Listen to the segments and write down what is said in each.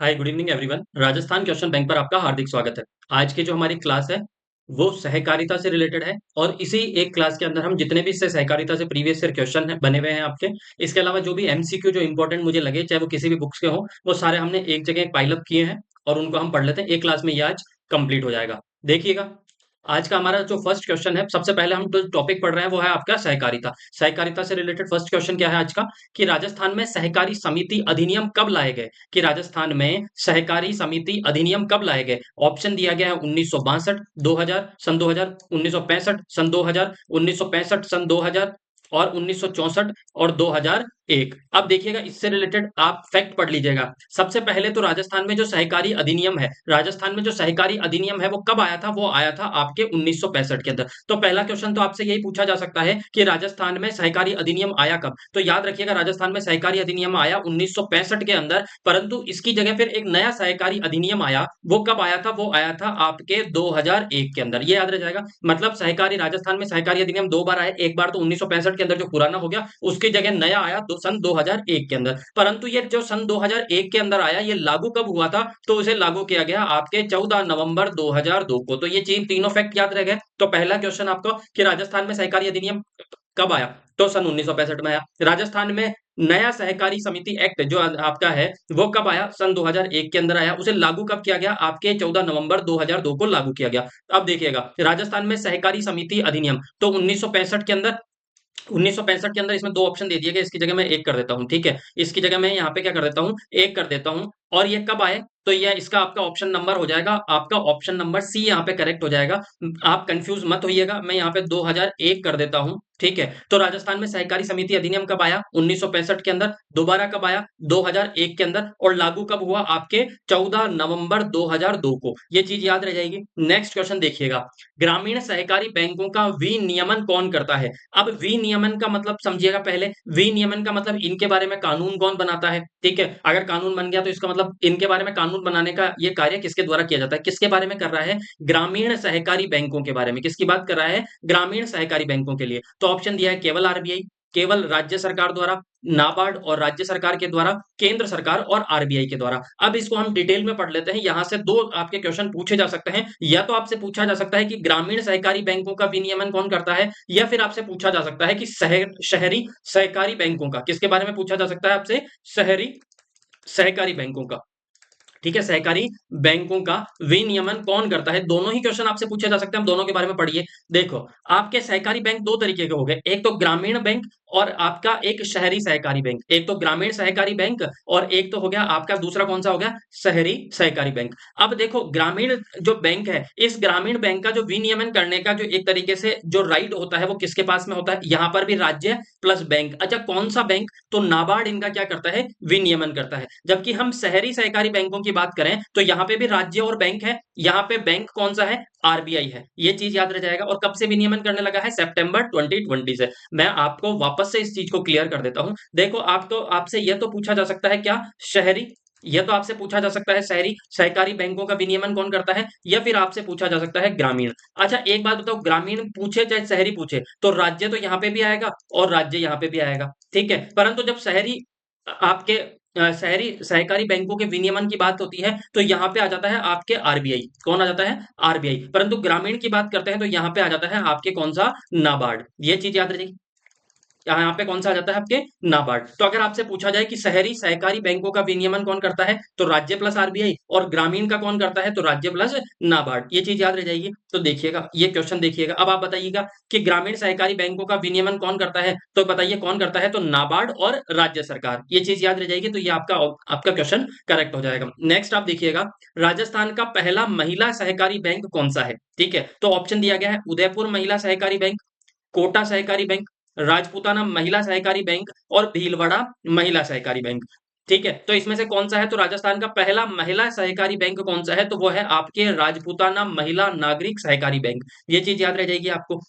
हाय good evening everyone. Rajasthan question bank पर आपका हार्दिक स्वागत है। आज की जो हमारी क्लास है वो सहकारिता से रिलेटेड है और इसी एक क्लास के अंदर हम जितने भी इससे सहकारिता से प्रीवियस ईयर क्वेश्चन है बने हुए हैं आपके, इसके अलावा जो भी एमसीक्यू जो इंपॉर्टेंट मुझे लगे चाहे वो किसी भी बुक्स के हों, वो सारे हमने एक जगह पाइल अप किए हैं और उनको हम पढ़ लेते हैं। एक क्लास में ये आज कंप्लीट हो जाएगा। देखिएगा, आज का हमारा जो फर्स्ट क्वेश्चन है, सबसे पहले हम जो टॉपिक पढ़ रहे हैं वो है आपका सहकारिता। सहकारिता से रिलेटेड फर्स्ट क्वेश्चन क्या है आज का, कि राजस्थान में सहकारी समिति अधिनियम कब लाए गए। कि राजस्थान में सहकारी समिति अधिनियम कब लाए गए। ऑप्शन दिया गया है 1962, 2000, सन 2000, 1965, सन 2000, 1965, सन 2000 और 1964 और 2001। अब देखिएगा, इससे रिलेटेड आप फैक्ट पढ़ लीजिएगा। सबसे पहले तो राजस्थान में जो सहकारी अधिनियम है, राजस्थान में जो सहकारी अधिनियम है वो कब आया था, वो आया था आपके 1965 के अंदर। तो पहला क्वेश्चन तो आपसे यही पूछा जा सकता है कि राजस्थान में सहकारी अधिनियम आया कब। तो याद रखिएगा, राजस्थान में सहकारी अधिनियम आया 1965 के अंदर, परंतु इसकी जगह फिर एक नया सहकारी अधिनियम आया। वो कब आया था, वो आया था आपके 2001 के अंदर। ये याद रह जाएगा। मतलब सहकारी, राजस्थान में सहकारी अधिनियम दो बार आए। एक बार तो 1965 के अंदर जो पुराना हो गया, उसकी जगह नया आया सन 2001 के अंदर। परंतु ये जो सन 2001 के अंदर आया, ये लागू कब हुआ था, तो उसे लागू किया गया आपके 14 नवंबर 2002 को। तो ये चीज तीनों फैक्ट याद रह गए। तो पहला क्वेश्चन आपको कि राजस्थान में सहकारी अधिनियम कब आया, तो सन 1965 में आया। राजस्थान में नया सहकारी समिति एक्ट जो आपका है वो कब आया, सन 2001 के अंदर आया। उसे लागू कब किया गया, आपके 14 नवंबर 2002 को लागू किया गया। अब देखिएगा, राजस्थान में सहकारी समिति अधिनियम तो 1965 के अंदर, 1965 के अंदर इसमें दो ऑप्शन दे दिए गए। इसकी जगह मैं एक कर देता हूं, ठीक है। इसकी जगह मैं यहाँ पे क्या कर देता हूँ, एक कर देता हूँ। और ये कब आए, तो ये इसका आपका ऑप्शन नंबर हो जाएगा, आपका ऑप्शन नंबर सी यहाँ पे करेक्ट हो जाएगा। आप कंफ्यूज मत होइएगा, मैं यहाँ पे 2001 कर देता हूँ, ठीक है। तो राजस्थान में सहकारी समिति अधिनियम कब आया, 1965 के अंदर। दोबारा कब आया, 2001 के अंदर। और लागू कब हुआ, आपके 14 नवंबर 2002 को। ये चीज याद रह जाएगी। नेक्स्ट क्वेश्चन देखिएगा, ग्रामीण सहकारी बैंकों का विनियमन कौन करता है। अब विनियमन का मतलब समझिएगा पहले। विनियमन का मतलब इनके बारे में कानून कौन बनाता है, ठीक है। अगर कानून बन गया तो इसका मतलब इनके बारे में कानून बनाने का ये कार्य किसके द्वारा किया जाता है, किसके बारे में कर रहा है, ग्रामीण सहकारी बैंकों के बारे में। किसकी बात कर रहा है, ग्रामीण सहकारी बैंकों के लिए। तो ऑप्शन दिया है केवल आरबीआई, केवल राज्य सरकार द्वारा, नाबार्ड और राज्य सरकार के द्वारा, केंद्र सरकार और आरबीआई के द्वारा। अब इसको हम डिटेल में पढ़ लेते हैं। यहां से दो आपके क्वेश्चन पूछे जा सकते हैं। या तो आपसे पूछा जा सकता है कि ग्रामीण सहकारी बैंकों का विनियमन कौन करता है, या फिर आपसे पूछा जा सकता है कि शहरी सहकारी बैंकों का, किसके बारे में पूछा जा सकता है आपसे, शहरी सहकारी बैंकों का, ठीक है। सहकारी बैंकों का विनियमन कौन करता है, दोनों ही क्वेश्चन आपसे पूछे जा सकते हैं। हम दोनों के बारे में पढ़िए। देखो, आपके सहकारी बैंक दो तरीके के हो गए, एक तो ग्रामीण बैंक और आपका एक शहरी सहकारी बैंक। एक तो ग्रामीण सहकारी बैंक और एक तो हो गया आपका दूसरा कौन सा हो गया, शहरी सहकारी बैंक। अब देखो, ग्रामीण जो बैंक है, इस ग्रामीण बैंक का जो विनियमन करने का जो एक तरीके से जो राइट होता है वो किसके पास में होता है, यहां पर भी राज्य प्लस बैंक। अच्छा, कौन सा बैंक, तो नाबार्ड इनका क्या करता है, विनियमन करता है। जबकि हम शहरी सहकारी बैंकों की बात करें तो यहाँ पे भी राज्य और बैंक है। यहाँ पे बैंक कौन सा है, आरबीआई है। ये चीज याद रह जाएगा। और कब से विनियमन करने लगा है, सितंबर 2020 से। मैं आपको वापस से इस चीज को क्लियर कर देता हूं। देखो, आप तो आपसे यह तो पूछा जा सकता है क्या, शहरी, यह तो आपसे पूछा जा सकता है शहरी सहकारी बैंकों का विनियमन कौन करता है, या फिर आपसे पूछा जा सकता है ग्रामीण। अच्छा, एक बात बताओ, ग्रामीण पूछे चाहे शहरी पूछे, तो राज्य तो यहाँ पे भी आएगा और राज्य यहाँ पे भी आएगा, ठीक है। परंतु जब शहरी आपके शहरी सहकारी बैंकों के विनियमन की बात होती है तो यहाँ पे आ जाता है आपके आरबीआई। कौन आ जाता है, आरबीआई। परंतु ग्रामीण की बात करते हैं तो यहाँ पे आ जाता है आपके कौन सा, नाबार्ड। ये चीज याद रखिए, यहाँ पे कौन सा आ जाता है आपके, नाबार्ड। तो अगर आपसे पूछा जाए कि शहरी सहकारी बैंकों का विनियमन कौन करता है, तो राज्य प्लस आरबीआई, और ग्रामीण का कौन करता है, तो राज्य प्लस नाबार्ड। ये चीज याद रह जाएगी। तो देखिएगा, ये क्वेश्चन देखिएगा। अब आप बताइएगा कि ग्रामीण सहकारी बैंकों का विनियमन कौन करता है, तो बताइए कौन करता है, तो नाबार्ड और राज्य सरकार। ये चीज याद रह जाएगी। तो ये आपका आपका क्वेश्चन करेक्ट हो जाएगा। नेक्स्ट आप देखिएगा, राजस्थान का पहला महिला सहकारी बैंक कौन सा है, ठीक है। तो ऑप्शन दिया गया है उदयपुर महिला सहकारी बैंक, कोटा सहकारी बैंक, राजपूताना महिला सहकारी बैंक और भीलवाड़ा महिला सहकारी बैंक, ठीक है। तो इसमें से कौन सा है, तो राजस्थान का पहला महिला सहकारी बैंक कौन सा है, तो वो है आपके राजपूताना महिला नागरिक सहकारी बैंक। ये चीज याद रह जाएगी आपको।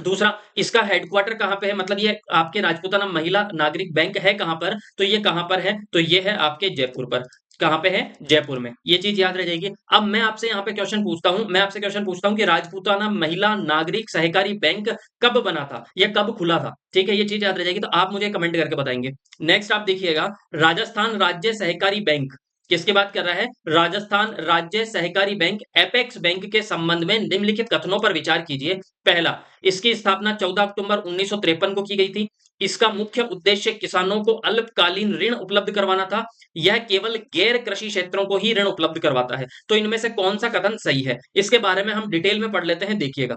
दूसरा, इसका हेडक्वार्टर कहाँ पे है, मतलब ये आपके राजपूताना महिला नागरिक बैंक है कहाँ पर, तो ये कहाँ पर है, तो ये है आपके जयपुर पर। कहाँ पे है, जयपुर में। ये चीज याद रह जाएगी। अब मैं आपसे यहाँ पे क्वेश्चन पूछता हूँ, मैं आपसे क्वेश्चन पूछता हूँ कि राजपूताना महिला नागरिक सहकारी बैंक कब बना था या कब खुला था, ठीक है। ये चीज याद रह जाएगी। तो आप मुझे कमेंट करके बताएंगे। नेक्स्ट आप देखिएगा, राजस्थान राज्य सहकारी बैंक किसकी बात कर रहा है? राजस्थान राज्य सहकारी बैंक एपेक्स बैंक के संबंध में निम्नलिखित कथनों पर विचार कीजिए। पहला, इसकी स्थापना 14 अक्टूबर 1953 को की गई थी। इसका मुख्य उद्देश्य किसानों को अल्पकालीन ऋण उपलब्ध करवाना था। यह केवल गैर कृषि क्षेत्रों को ही ऋण उपलब्ध करवाता है। तो इनमें से कौन सा कथन सही है? इसके बारे में हम डिटेल में पढ़ लेते हैं, देखिएगा।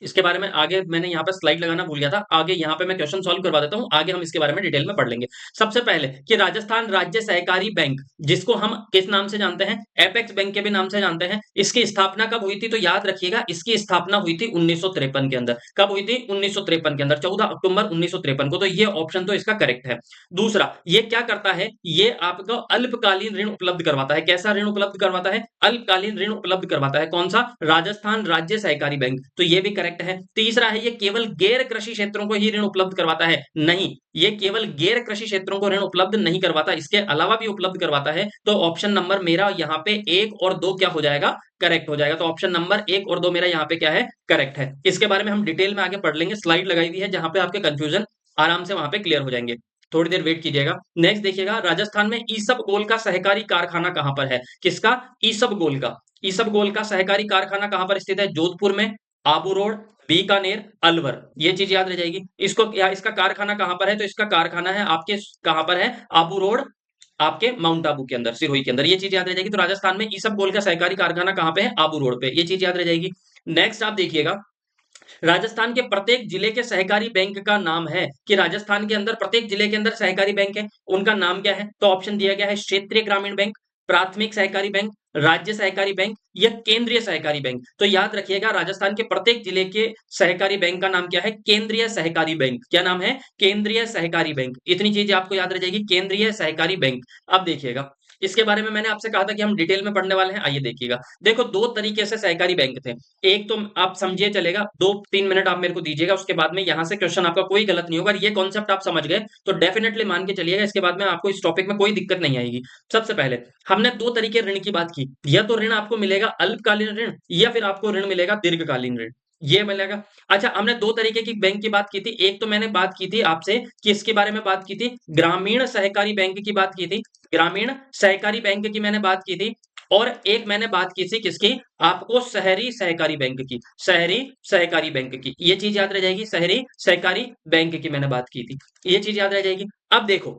इसके बारे में आगे मैंने यहाँ पे स्लाइड लगाना भूल गया था, आगे यहाँ पे मैं क्वेश्चन सॉल्व करवा देता हूँ, आगे हम इसके बारे में डिटेल में पढ़ लेंगे। सबसे पहले कि राजस्थान राज्य सहकारी बैंक, जिसको हम किस नाम से जानते हैं? एपेक्स बैंक के भी नाम से जानते हैं। इसकी स्थापना कब हुई थी? तो याद रखिएगा, इसकी स्थापना हुई थी 1953 के अंदर। कब हुई थी? 1953 के अंदर, 14 अक्टूबर 1953 को। तो ये ऑप्शन तो इसका करेक्ट है। दूसरा, ये क्या करता है? ये आपको अल्पकालीन ऋण उपलब्ध करवाता है। कैसा ऋण उपलब्ध करवाता है? अल्पकालीन ऋण उपलब्ध करवाता है। कौन सा? राजस्थान राज्य सहकारी बैंक। तो ये भी करेक्ट है। तीसरा है, ये केवल गैर कृषि क्षेत्रों को ही ऋण उपलब्ध करवाता है। नहीं, ये केवल गैर कृषि क्षेत्रों को ऋण उपलब्ध नहीं करवाता, इसके अलावा भी उपलब्ध करवाता है। तो ऑप्शन नंबर मेरा यहाँ पे 1 और 2 क्या हो जाएगा? करेक्ट हो जाएगा। तो ऑप्शन नंबर 1 और 2 मेरा यहाँ पे क्या है? करेक्ट है। इसके बारे में हम डिटेल में आगे पढ़ लेंगे, स्लाइड लगाई हुई है जहां पे आपके कंफ्यूजन आराम से वहां पे क्लियर हो जाएंगे। थोड़ी देर वेट कीजिएगा। नेक्स्ट देखिएगा, राजस्थान में ईसबगोल का सहकारी कारखाना कहां पर है? किसका? ईसबगोल का। ईसबगोल का सहकारी कारखाना कहां पर स्थित है? जोधपुर में, आबू रोड, बीकानेर, अलवर। ये चीज याद रह जाएगी। इसको या इसका कारखाना कहां पर है? तो इसका कारखाना है आपके कहां पर है? आबू रोड, आपके माउंट आबू के अंदर, सिरोही के अंदर। ये चीज याद रह जाएगी। तो राजस्थान में ईसबगोल का सहकारी कारखाना कहां पे है? आबू रोड पे। ये चीज याद रह जाएगी। नेक्स्ट आप देखिएगा, राजस्थान के प्रत्येक जिले के सहकारी बैंक का नाम है, कि राजस्थान के अंदर प्रत्येक जिले के अंदर सहकारी बैंक है, उनका नाम क्या है? तो ऑप्शन दिया गया है क्षेत्रीय ग्रामीण बैंक, प्राथमिक सहकारी बैंक, राज्य सहकारी बैंक या केंद्रीय सहकारी बैंक। तो याद रखिएगा, राजस्थान के प्रत्येक जिले के सहकारी बैंक का नाम क्या है? केंद्रीय सहकारी बैंक। क्या नाम है? केंद्रीय सहकारी बैंक। इतनी चीज आपको याद रह जाएगी, केंद्रीय सहकारी बैंक। अब देखिएगा, इसके बारे में मैंने आपसे कहा था कि हम डिटेल में पढ़ने वाले हैं। आइए देखिएगा, देखो दो तरीके से सहकारी बैंक थे। एक तो आप समझिए चलेगा, 2-3 मिनट आप मेरे को दीजिएगा, उसके बाद में यहां से क्वेश्चन आपका कोई गलत नहीं होगा। ये कॉन्सेप्ट आप समझ गए तो डेफिनेटली मान के चलिएगा, इसके बाद में आपको इस टॉपिक में कोई दिक्कत नहीं आएगी। सबसे पहले हमने दो तरीके ऋण की बात की, या तो ऋण आपको मिलेगा अल्पकालीन ऋण, या फिर आपको ऋण मिलेगा दीर्घकालीन ऋण, ये मिलेगा। अच्छा, हमने दो तरीके की बैंक की बात की थी। एक तो मैंने बात की थी आपसे, किसके बारे में बात की थी? ग्रामीण सहकारी बैंक की बात की थी, ग्रामीण सहकारी बैंक की मैंने बात की थी। और एक मैंने बात की थी किसकी? आपको शहरी सहकारी बैंक की, शहरी सहकारी बैंक की। ये चीज याद रह जाएगी, शहरी सहकारी बैंक की मैंने बात की थी, ये चीज याद रह जाएगी। अब देखो,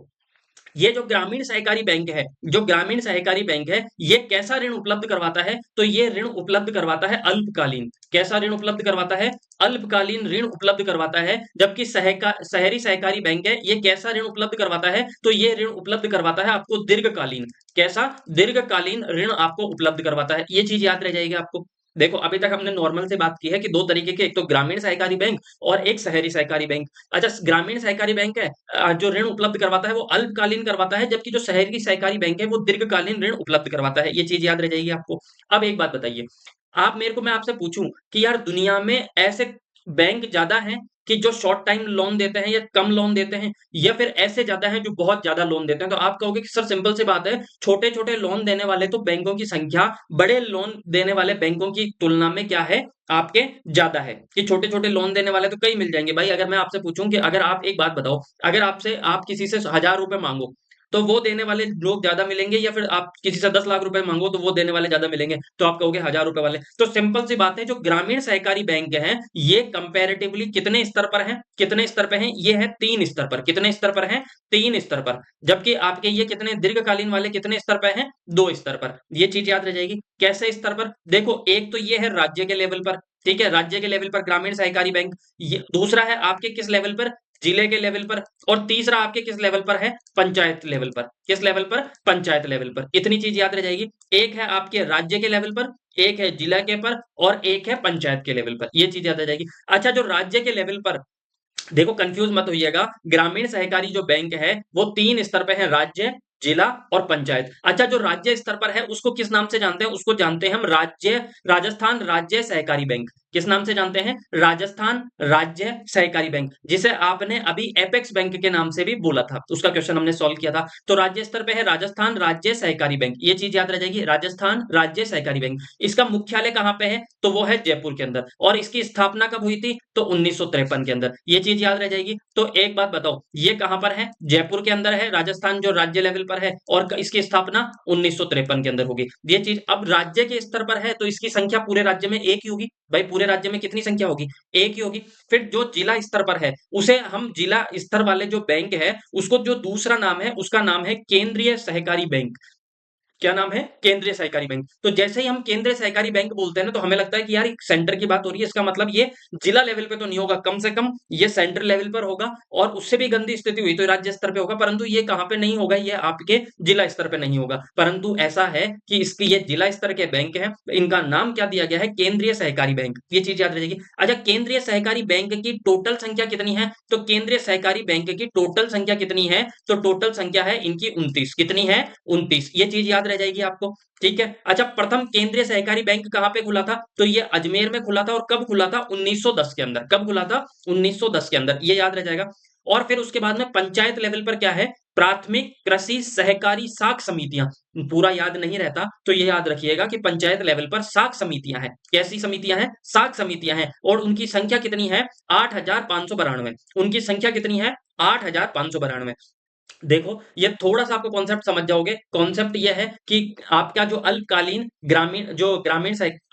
ये जो ग्रामीण सहकारी बैंक है, जो ग्रामीण सहकारी बैंक है, ये कैसा ऋण उपलब्ध करवाता है? तो ये ऋण उपलब्ध करवाता है अल्पकालीन। कैसा ऋण उपलब्ध करवाता है? अल्पकालीन ऋण उपलब्ध करवाता है। जबकि शहरी सहकारी बैंक है, ये कैसा ऋण उपलब्ध करवाता है? तो ये ऋण उपलब्ध करवाता है आपको दीर्घकालीन। कैसा? दीर्घकालीन ऋण आपको उपलब्ध करवाता है। ये चीज याद रह जाएगी आपको। देखो, अभी तक हमने नॉर्मल से बात की है कि दो तरीके के, एक तो ग्रामीण सहकारी बैंक और एक शहरी सहकारी बैंक। अच्छा, ग्रामीण सहकारी बैंक है, जो ऋण उपलब्ध करवाता है वो अल्पकालीन करवाता है, जबकि जो शहरी सहकारी बैंक है वो दीर्घकालीन ऋण उपलब्ध करवाता है। ये चीज याद रह जाएगी आपको। अब एक बात बताइए, आप मेरे को, मैं आपसे पूछूं कि यार दुनिया में ऐसे बैंक ज्यादा हैं कि जो शॉर्ट टाइम लोन देते हैं या कम लोन देते हैं, या फिर ऐसे ज्यादा हैं जो बहुत ज्यादा लोन देते हैं? तो आप कहोगे कि सर सिंपल सी बात है, छोटे छोटे लोन देने वाले तो बैंकों की संख्या बड़े लोन देने वाले बैंकों की तुलना में क्या है? आपके ज्यादा है, कि छोटे छोटे लोन देने वाले तो कई मिल जाएंगे भाई। अगर मैं आपसे पूछूं कि अगर आप एक बात बताओ, अगर आपसे आप किसी से 1000 रुपए मांगो तो वो देने वाले लोग ज्यादा मिलेंगे, या फिर आप किसी से 10 लाख रुपए मांगो तो वो देने वाले ज्यादा मिलेंगे? तो आप कहोगे 1000 रुपए वाले। तो सिंपल सी बात है, जो ग्रामीण सहकारी बैंक हैं ये कंपैरेटिवली कितने स्तर पर हैं? कितने स्तर पे हैं? ये है 3 स्तर पर। कितने स्तर पर हैं? 3 स्तर पर। जबकि आपके ये कितने दीर्घकालीन वाले कितने स्तर पे हैं? 2 स्तर पर। ये चीज याद रह जाएगी। कैसे स्तर पर? देखो, एक तो ये है राज्य के लेवल पर, ठीक है, राज्य के लेवल पर ग्रामीण सहकारी बैंक। ये दूसरा है आपके किस लेवल पर? जिले के लेवल पर। और तीसरा आपके किस लेवल पर है? पंचायत लेवल पर। किस लेवल पर? पंचायत लेवल पर। इतनी चीज याद रह जाएगी। एक है आपके राज्य के लेवल पर, एक है जिला के पर, और एक है पंचायत के लेवल पर। ये चीज याद रह जाएगी। अच्छा, जो राज्य के लेवल पर, देखो कंफ्यूज मत होइएगा, ग्रामीण सहकारी जो बैंक है वो 3 स्तर पे है, राज्य, जिला और पंचायत। अच्छा, जो राज्य स्तर पर है उसको किस नाम से जानते हैं? उसको जानते हैं हम राज्य, राजस्थान राज्य सहकारी बैंक। किस नाम से जानते हैं? राजस्थान राज्य सहकारी बैंक, जिसे आपने अभी एपेक्स बैंक के नाम से भी बोला था, उसका क्वेश्चन हमने सॉल्व किया था। तो राज्य स्तर पे है राजस्थान राज्य सहकारी बैंक, ये चीज याद रह जाएगी, राजस्थान राज्य सहकारी बैंक। इसका मुख्यालय कहाँ पे है? तो वो है जयपुर के अंदर। और इसकी स्थापना कब हुई थी? तो 1953 के अंदर, ये चीज याद रह जाएगी। तो एक बात बताओ, ये कहां पर है? जयपुर के अंदर है, राजस्थान जो राज्य लेवल पर है, और इसकी स्थापना 1953 के अंदर होगी। ये चीज अब राज्य के स्तर पर है तो इसकी संख्या पूरे राज्य में एक ही होगी। भाई पूरे राज्य में कितनी संख्या होगी? एक ही होगी। फिर जो जिला स्तर पर है उसे हम जिला स्तर वाले जो बैंक है उसको जो दूसरा नाम है उसका नाम है केंद्रीय सहकारी बैंक। क्या नाम है? केंद्रीय सहकारी बैंक। तो जैसे ही हम केंद्रीय सहकारी बैंक बोलते हैं ना, तो हमें लगता है कि यार सेंटर की बात हो रही है, इसका मतलब ये जिला लेवल पे तो नहीं होगा, कम से कम ये सेंट्रल लेवल पर होगा, और उससे भी गंदी स्थिति हुई तो राज्य स्तर पे होगा। परंतु ये कहां पे नहीं होगा? ये आपके जिला स्तर पे नहीं होगा। परंतु ऐसा है कि इसकी ये जिला स्तर के बैंक है, इनका नाम क्या दिया गया है? केंद्रीय सहकारी बैंक। ये चीज याद रहेगी। अच्छा, केंद्रीय सहकारी बैंक की टोटल संख्या कितनी है? तो केंद्रीय सहकारी बैंक की टोटल संख्या कितनी है? तो टोटल संख्या है इनकी 29। कितनी है? 29। ये चीज याद रह जाएगी आपको। ठीक है। अच्छा, प्रथम केंद्रीय सहकारी बैंक कहां पे खुला था? तो ये अजमेर में खुला था। और कब खुला था? 1910 के अंदर। कब खुला था? 1910 के अंदर, ये याद रह जाएगा। और फिर उसके बाद में पंचायत लेवल पर क्या है? प्राथमिक कृषि सहकारी साख समितियां। पूरा याद नहीं रहता तो ये याद रखिएगा कि पंचायत लेवल पर साख समितियां हैं। कैसी समितियां हैं? साख समितियां हैं। और उनकी संख्या कितनी है? 8,592। उनकी संख्या कितनी है? 8,592। देखो, ये थोड़ा-सा आपको कॉन्सेप्ट समझ जाओगे। कॉन्सेप्ट ये है कि आपका जो अल्पकालीन ग्रामीण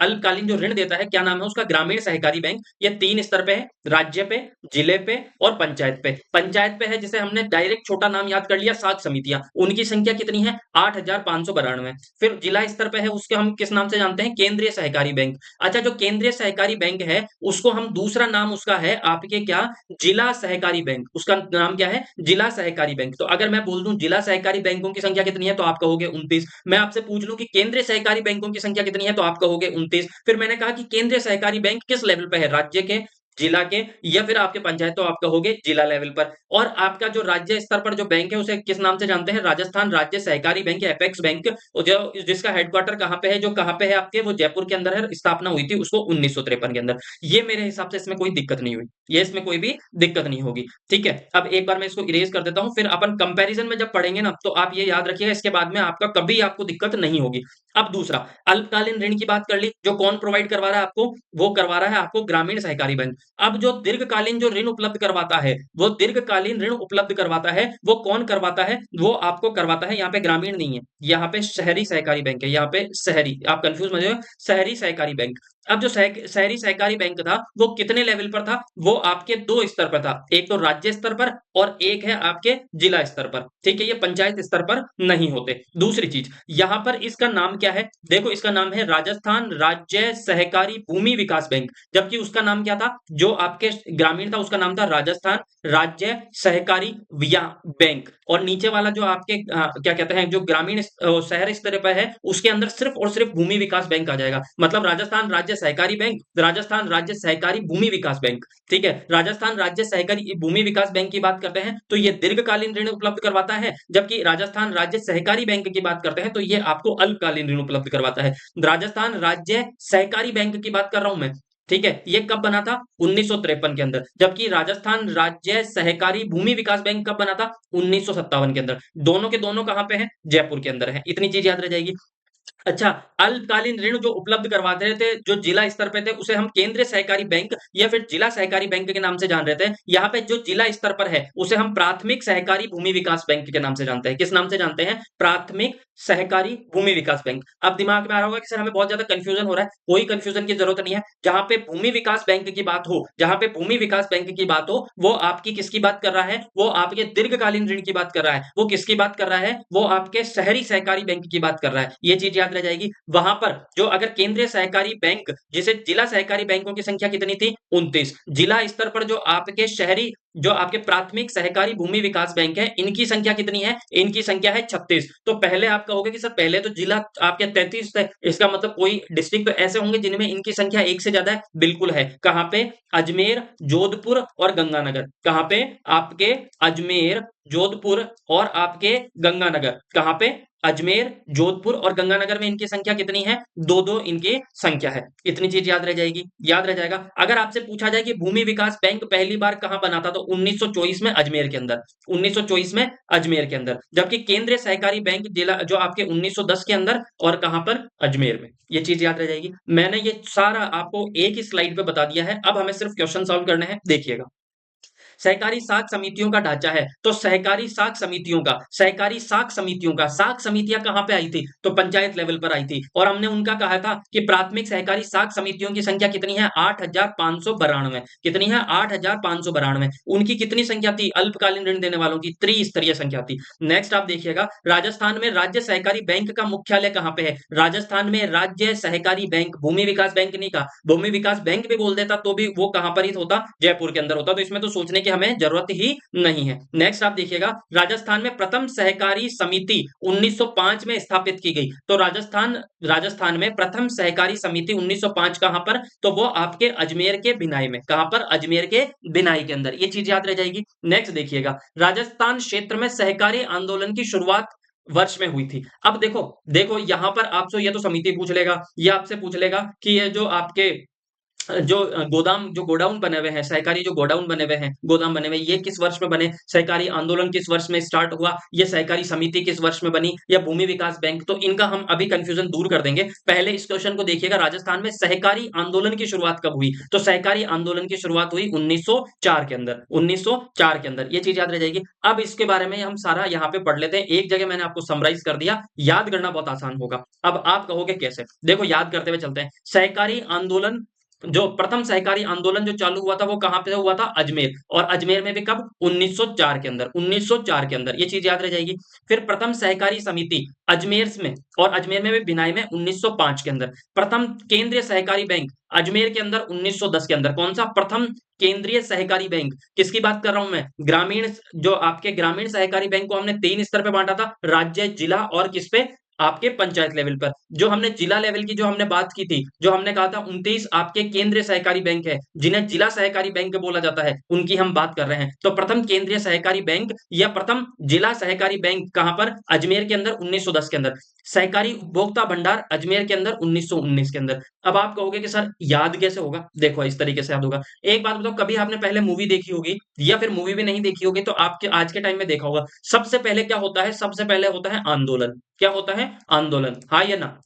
अल्पकालीन जो ऋण देता है, क्या नाम है उसका? ग्रामीण सहकारी बैंक। ये 3 स्तर पे है, राज्य पे, जिले पे और पंचायत पे। पंचायत पे है जिसे हमने डायरेक्ट छोटा नाम याद कर लिया, साख समितियां। उनकी संख्या कितनी है? 8,592। फिर जिला स्तर पे है, उसके हम किस नाम से जानते हैं? केंद्रीय सहकारी बैंक। अच्छा, जो केंद्रीय सहकारी बैंक है उसको हम दूसरा नाम उसका है आपके क्या? जिला सहकारी बैंक। उसका नाम क्या है? जिला सहकारी बैंक। तो अगर मैं बोल दूं जिला सहकारी बैंकों की संख्या कितनी है तो आप कहोगे 29। मैं आपसे पूछ लूं कि केंद्रीय सहकारी बैंकों की संख्या कितनी है तो आप कहोगे 29। फिर मैंने कहा कि केंद्रीय सहकारी बैंक किस लेवल पे है? राज्य के, जिला के, या फिर आपके पंचायत, तो आप कहोगे जिला लेवल पर। और आपका जो राज्य स्तर पर जो बैंक है उसे किस नाम से जानते हैं? राजस्थान राज्य सहकारी बैंक या एपेक्स बैंक। और जो जिसका हेडक्वार्टर कहाँ पे है? जो कहाँ पे है आपके? वो जयपुर के अंदर है। स्थापना हुई थी उसको 1953 के अंदर। ये मेरे हिसाब से इसमें कोई दिक्कत नहीं हुई, ये इसमें कोई भी दिक्कत नहीं होगी। ठीक है। अब एक बार मैं इसको इरेज कर देता हूं, फिर अपन कंपैरिजन में जब पढ़ेंगे ना तो आप ये याद रखिएगा, इसके बाद में आपका कभी आपको दिक्कत नहीं होगी। अब दूसरा, अल्पकालीन ऋण की बात कर ली, जो कौन प्रोवाइड करवा रहा है आपको? वो करवा रहा है आपको ग्रामीण सहकारी बैंक। अब जो दीर्घकालीन जो ऋण उपलब्ध करवाता है, वो दीर्घकालीन ऋण उपलब्ध करवाता है, वो कौन करवाता है? वो आपको करवाता है, यहाँ पे ग्रामीण नहीं है, यहाँ पे शहरी सहकारी बैंक है। यहाँ पे शहरी, आप कंफ्यूज मत होइए, शहरी सहकारी बैंक। अब जो शहरी सहकारी बैंक था वो कितने लेवल पर था? वो आपके 2 स्तर पर था, एक तो राज्य स्तर पर और एक है आपके जिला स्तर पर। ठीक है, ये पंचायत स्तर पर नहीं होते। दूसरी चीज, यहां पर इसका नाम क्या है? देखो, इसका नाम है राजस्थान राज्य सहकारी भूमि विकास बैंक। जबकि उसका नाम क्या था? जो आपके ग्रामीण था उसका नाम था राजस्थान राज्य सहकारी बैंक। और नीचे वाला जो आपके क्या कहते हैं, जो ग्रामीण शहर स्तर पर है, उसके अंदर सिर्फ और सिर्फ भूमि विकास बैंक आ जाएगा। मतलब राजस्थान राज्य सहकारी बैंक, राजस्थान राज्य सहकारी भूमि विकास बैंक। ठीक है, राजस्थान राज्य सहकारी भूमि विकास बैंक की बात करते हैं तो ये दीर्घकालीन ऋण उपलब्ध करवाता है। जबकि राजस्थान राज्य सहकारी बैंक की बात करते हैं तो ये आपको अल्पकालीन ऋण उपलब्ध करवाता है। राजस्थान राज्य सहकारी बैंक की बात कर रहा हूं मैं। ठीक है, ये कब बना था? 1953 के अंदर। जबकि राजस्थान राज्य सहकारी भूमि विकास बैंक कब बना था? 1957 के अंदर। दोनों के दोनों कहां पे हैं? जयपुर के अंदर है। इतनी चीज याद रह जाएगी। अच्छा, अल्पकालीन ऋण जो उपलब्ध करवाते थे, जो जिला स्तर पे थे, उसे हम केंद्रीय सहकारी बैंक या फिर जिला सहकारी बैंक के नाम से जान रहे थे। यहाँ पे जो जिला स्तर पर है, उसे हम प्राथमिक सहकारी भूमि विकास बैंक के नाम से जानते हैं। किस नाम से जानते हैं? प्राथमिक सहकारी भूमि विकास बैंक। अब दिमाग में आ रहा होगा कि सर हमें बहुत ज्यादा कंफ्यूजन हो रहा है। कोई कंफ्यूजन की जरूरत नहीं है। जहां पे भूमि विकास बैंक की बात हो, जहां पे भूमि विकास बैंक की बात हो, वो आपकी किसकी बात कर रहा है? वो आपके दीर्घकालीन ऋण की बात कर रहा है। वो किसकी बात कर रहा है? वो आपके शहरी सहकारी बैंक की बात कर रहा है। ये चीज याद रह जाएगी। वहां पर जो अगर केंद्रीय सहकारी बैंक, जिसे जिला सहकारी बैंकों की संख्या कितनी थी? 29। जिला स्तर पर जो आपके शहरी, जो आपके प्राथमिक सहकारी भूमि विकास बैंक है, इनकी संख्या कितनी है? इनकी संख्या है 36। तो पहले आप कहोगे कि सर पहले तो जिला आपके 33 थे, इसका मतलब कोई डिस्ट्रिक्ट तो ऐसे होंगे जिनमें इनकी संख्या एक से ज्यादा है। बिल्कुल है। कहां पे? अजमेर, जोधपुर और गंगानगर। कहां पे? आपके अजमेर, जोधपुर और आपके गंगानगर। कहां पे? अजमेर, जोधपुर और गंगानगर में इनकी संख्या कितनी है? 2-2 इनकी संख्या है। इतनी चीज याद रह जाएगी, याद रह जाएगा। अगर आपसे पूछा जाए कि भूमि विकास बैंक पहली बार कहां बना था, तो 1924 में अजमेर के अंदर, 1924 में अजमेर के अंदर। जबकि केंद्रीय सहकारी बैंक जिला जो आपके 1910 के अंदर, और कहां पर? अजमेर में। ये चीज याद रह जाएगी। मैंने ये सारा आपको एक ही स्लाइड पे बता दिया है। अब हमें सिर्फ क्वेश्चन सॉल्व करने हैं, देखिएगा। सहकारी साख समितियों का ढांचा है, तो सहकारी साख समितियों का साख समितियां कहां पे आई थी? तो पंचायत लेवल पर आई थी। और हमने उनका कहा था कि प्राथमिक सहकारी साख समितियों की संख्या कितनी है? 8,592। कितनी है? 8,592। उनकी कितनी संख्या थी अल्पकालीन ऋण देने वालों की? त्रिस्तरीय संख्या थी। नेक्स्ट आप देखिएगा, राजस्थान में राज्य सहकारी बैंक का मुख्यालय कहां पे है? राजस्थान में राज्य सहकारी बैंक, भूमि विकास बैंक नहीं कहा, भूमि विकास बैंक भी बोल देता तो भी वो कहां पर ही होता? जयपुर के अंदर होता। तो इसमें तो सोचने की हमें जरूरत ही नहीं है। नेक्स्ट आप देखिएगा, राजस्थान में प्रथम सहकारी समिति 1905 में स्थापित की गई। तो राजस्थान में प्रथम सहकारी समिति 1905 कहां पर? तो वो आपके अजमेर के बिनाई में। कहां पर? अजमेर के बिनाई के अंदर। ये चीज याद रह जाएगी। नेक्स्ट देखिएगा, राजस्थान क्षेत्र में सहकारी आंदोलन की शुरुआत वर्ष में हुई थी। अब देखो देखो यहां पर आपसे ये तो समिति पूछ लेगा, ये आपसे पूछ लेगा कि ये जो आपके जो गोडाउन बने हुए हैं, सहकारी जो गोडाउन बने हुए हैं, गोदाम बने हुए, ये किस वर्ष में बने? सहकारी आंदोलन किस वर्ष में स्टार्ट हुआ? ये सहकारी समिति किस वर्ष में बनी? या भूमि विकास बैंक? तो इनका हम अभी कंफ्यूजन दूर कर देंगे। पहले इस क्वेश्चन को देखिएगा, राजस्थान में सहकारी आंदोलन की शुरुआत कब हुई? तो सहकारी आंदोलन की शुरुआत हुई 1904 के अंदर, 1904 के अंदर। ये चीज याद रह जाएगी। अब इसके बारे में हम सारा यहाँ पे पढ़ लेते हैं। एक जगह मैंने आपको समराइज कर दिया, याद करना बहुत आसान होगा। अब आप कहोगे कैसे? देखो याद करते हुए चलते हैं। सहकारी आंदोलन, जो प्रथम सहकारी आंदोलन जो चालू हुआ था, वो कहां पे हुआ था? अजमेर। और अजमेर में भी कब? 1904 के अंदर, 1904 के अंदर। ये चीज याद रह जाएगी। फिर प्रथम सहकारी समिति अजमेर में, और अजमेर में भी बिनाई में 1905 के अंदर। प्रथम केंद्रीय सहकारी बैंक अजमेर के अंदर 1910 के अंदर। कौन सा? प्रथम केंद्रीय सहकारी बैंक। किसकी बात कर रहा हूं मैं? ग्रामीण, जो आपके ग्रामीण सहकारी बैंक को हमने 3 स्तर पे बांटा था, राज्य, जिला और किस पे? आपके पंचायत लेवल पर। जो हमने जिला लेवल की जो हमने बात की थी, जो हमने कहा था 29 आपके केंद्रीय सहकारी बैंक है, जिन्हें जिला सहकारी बैंक बोला जाता है, उनकी हम बात कर रहे हैं। तो प्रथम केंद्रीय सहकारी बैंक या प्रथम जिला सहकारी बैंक कहां पर? अजमेर के अंदर 1910 के अंदर। सहकारी उपभोक्ता भंडार अजमेर के अंदर 1919 के अंदर। अब आप कहोगे कि सर याद कैसे होगा? देखो इस तरीके से याद होगा। एक बात बताओ, कभी आपने पहले मूवी देखी होगी, या फिर मूवी भी नहीं देखी होगी तो आपके आज के टाइम में देखा होगा। सबसे पहले क्या होता है? सबसे पहले होता है आंदोलन। क्या होता है? आंदोलन। हाँ या ना?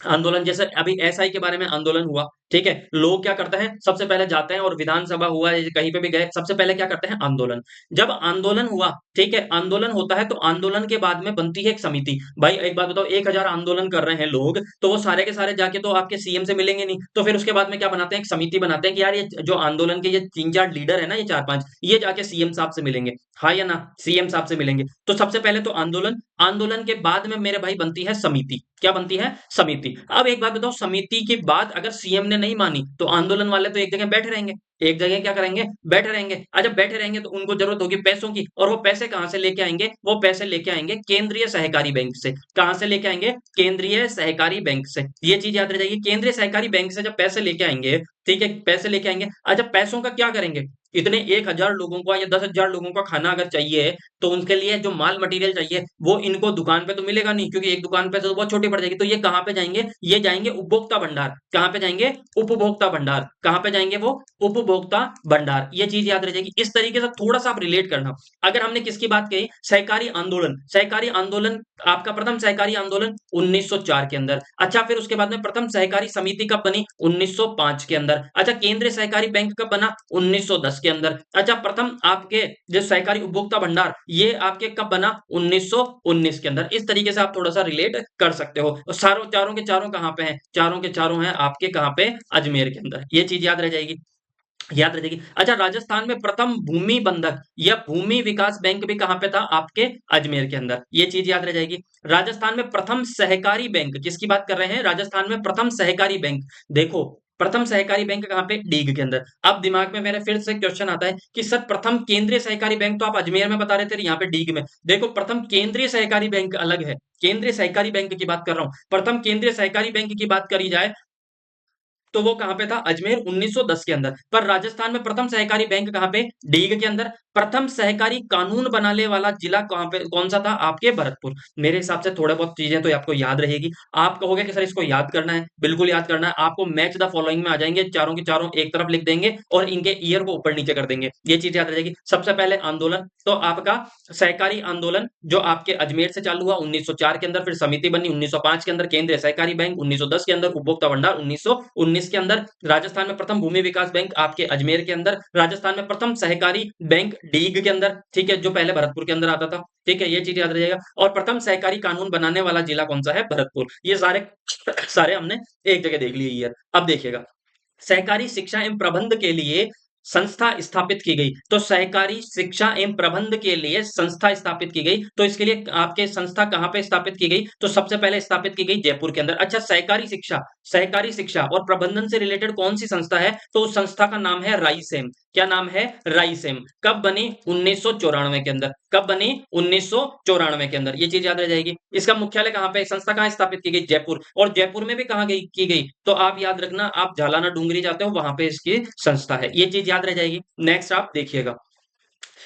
आंदोलन, जैसे अभी एसआई के बारे में आंदोलन हुआ, ठीक है। लोग क्या करते हैं? सबसे पहले जाते हैं और विधानसभा हुआ या कहीं पे भी गए, सबसे पहले क्या करते हैं? आंदोलन। जब आंदोलन हुआ, ठीक है, आंदोलन होता है, तो आंदोलन के बाद में बनती है एक समिति। भाई एक बात बताओ, 1000 आंदोलन कर रहे हैं लोग, तो वो सारे के सारे जाके तो आपके सीएम से मिलेंगे नहीं। तो फिर उसके बाद में क्या बनाते हैं? एक समिति बनाते हैं कि यार ये जो आंदोलन के ये 3-4 लीडर है ना, ये 4-5, ये जाके सीएम साहब से मिलेंगे। हाँ या ना? सीएम साहब से मिलेंगे। तो सबसे पहले तो आंदोलन, आंदोलन के बाद में मेरे भाई बनती है समिति। क्या बनती है? समिति। अब एक बात बताओ, समिति के बाद अगर सीएम ने नहीं मानी, तो आंदोलन वाले तो एक जगह बैठे रहेंगे। एक जगह क्या करेंगे? बैठे रहेंगे। अच्छा बैठे रहेंगे तो उनको जरूरत होगी पैसों की, और वो पैसे कहां से लेके आएंगे? वो पैसे लेके आएंगे केंद्रीय सहकारी बैंक से। कहां से लेके आएंगे? केंद्रीय सहकारी बैंक से। ये चीज याद रह जाएगी। केंद्रीय सहकारी बैंक से जब पैसे लेके आएंगे, ठीक है, पैसे लेके आएंगे। अच्छा पैसों का क्या करेंगे? इतने 1000 लोगों का या 10,000 लोगों का खाना अगर चाहिए, तो उनके लिए जो माल मटेरियल चाहिए, वो इनको दुकान पे तो मिलेगा नहीं, क्योंकि एक दुकान पे तो बहुत छोटी पड़ जाएगी। तो ये कहां पे जाएंगे? ये जाएंगे उपभोक्ता भंडार। कहां पे जाएंगे? उपभोक्ता भंडार। कहां पे जाएंगे वो? उपभोक्ता भंडार। ये चीज याद रह जाएगी। इस तरीके से थोड़ा सा आप रिलेट करना। अगर हमने किसकी बात कही? सहकारी आंदोलन। सहकारी आंदोलन, आपका प्रथम सहकारी आंदोलन 1904 के अंदर। अच्छा फिर उसके बाद में प्रथम सहकारी समिति कब बनी? 1905 के अंदर। अच्छा केंद्रीय सहकारी बैंक कब बना? 1910 के अंदर। अच्छा प्रथम आपके जो सहकारी उपभोक्ता भंडार, ये आपके कब बना? 1919 के अंदर। इस तरीके से आप थोड़ा सा रिलेट कर सकते हो। और सारों चारों के चारों कहां पे हैं? चारों के चारों हैं आपके कहां पे? अजमेर के अंदर। ये चीज याद रह जाएगी, याद रह जाएगी। अच्छा राजस्थान में प्रथम भूमि बंधक या भूमि विकास बैंक भी कहां पे था? आपके अजमेर के अंदर। ये चीज याद रह जाएगी। राजस्थान में प्रथम सहकारी बैंक, किसकी बात कर रहे हैं? राजस्थान में प्रथम सहकारी बैंक। देखो प्रथम सहकारी बैंक कहां पे? डीग के अंदर। अब दिमाग में मेरे फिर से क्वेश्चन आता है कि सर प्रथम केंद्रीय सहकारी बैंक तो आप अजमेर में बता रहे थे, यहाँ पे डीग में। देखो प्रथम केंद्रीय सहकारी बैंक अलग है, केंद्रीय सहकारी बैंक की बात कर रहा हूं। प्रथम केंद्रीय सहकारी बैंक की बात करी जाए तो वो कहां पे था? अजमेर 1910 के अंदर। पर राजस्थान में प्रथम सहकारी बैंक कहां पे? डीग के अंदर। प्रथम सहकारी कानून बनाने वाला जिला कहाँ पे कौन सा था? आपके भरतपुर। मेरे हिसाब से थोड़ा बहुत चीजें तो आपको याद रहेगी। आप कहोगे कि सर इसको याद करना है, बिल्कुल याद करना है। आपको मैच द फॉलोइंग में आ जाएंगे, चारों के चारों एक तरफ लिख देंगे और इनके ईयर को ऊपर नीचे कर देंगे, ये चीज याद रहेगी। सबसे पहले आंदोलन, तो आपका सहकारी आंदोलन जो आपके अजमेर से चालू हुआ 1904 के अंदर, फिर समिति बनी 1905 के अंदर, केंद्रीय सहकारी बैंक 1910 के अंदर, उपभोक्ता भंडार 1919 के अंदर, राजस्थान में प्रथम भूमि विकास बैंक आपके अजमेर के अंदर, राजस्थान में प्रथम सहकारी बैंक डीग के अंदर, ठीक है, जो पहले भरतपुर के अंदर आता था, ठीक है, ये चीज याद रहिएगा। और प्रथम सहकारी कानून बनाने वाला जिला कौन सा है? भरतपुर। ये सारे सारे हमने एक जगह देख लिए ईयर। अब देखिएगा, सहकारी शिक्षा एवं प्रबंध के लिए संस्था स्थापित की गई, तो सहकारी शिक्षा एवं प्रबंध के लिए संस्था स्थापित की गई, तो इसके लिए आपके संस्था कहां पे स्थापित की गई? तो सबसे पहले स्थापित की गई जयपुर के अंदर। अच्छा, सहकारी शिक्षा और प्रबंधन से रिलेटेड कौन सी संस्था है? तो उस संस्था का नाम है राइसेम। क्या नाम है? राइसेम। कब बनी? 1994 के अंदर। कब बनी? 1994 के अंदर। ये चीज याद रह जाएगी। इसका मुख्यालय कहां पे, संस्था कहां स्थापित की गई? जयपुर। और जयपुर में भी कहां गई की गई? तो आप याद रखना, आप झालाना डूंगरी जाते हो, वहां पे इसकी संस्था है। ये चीज याद रह जाएगी। नेक्स्ट आप देखिएगा,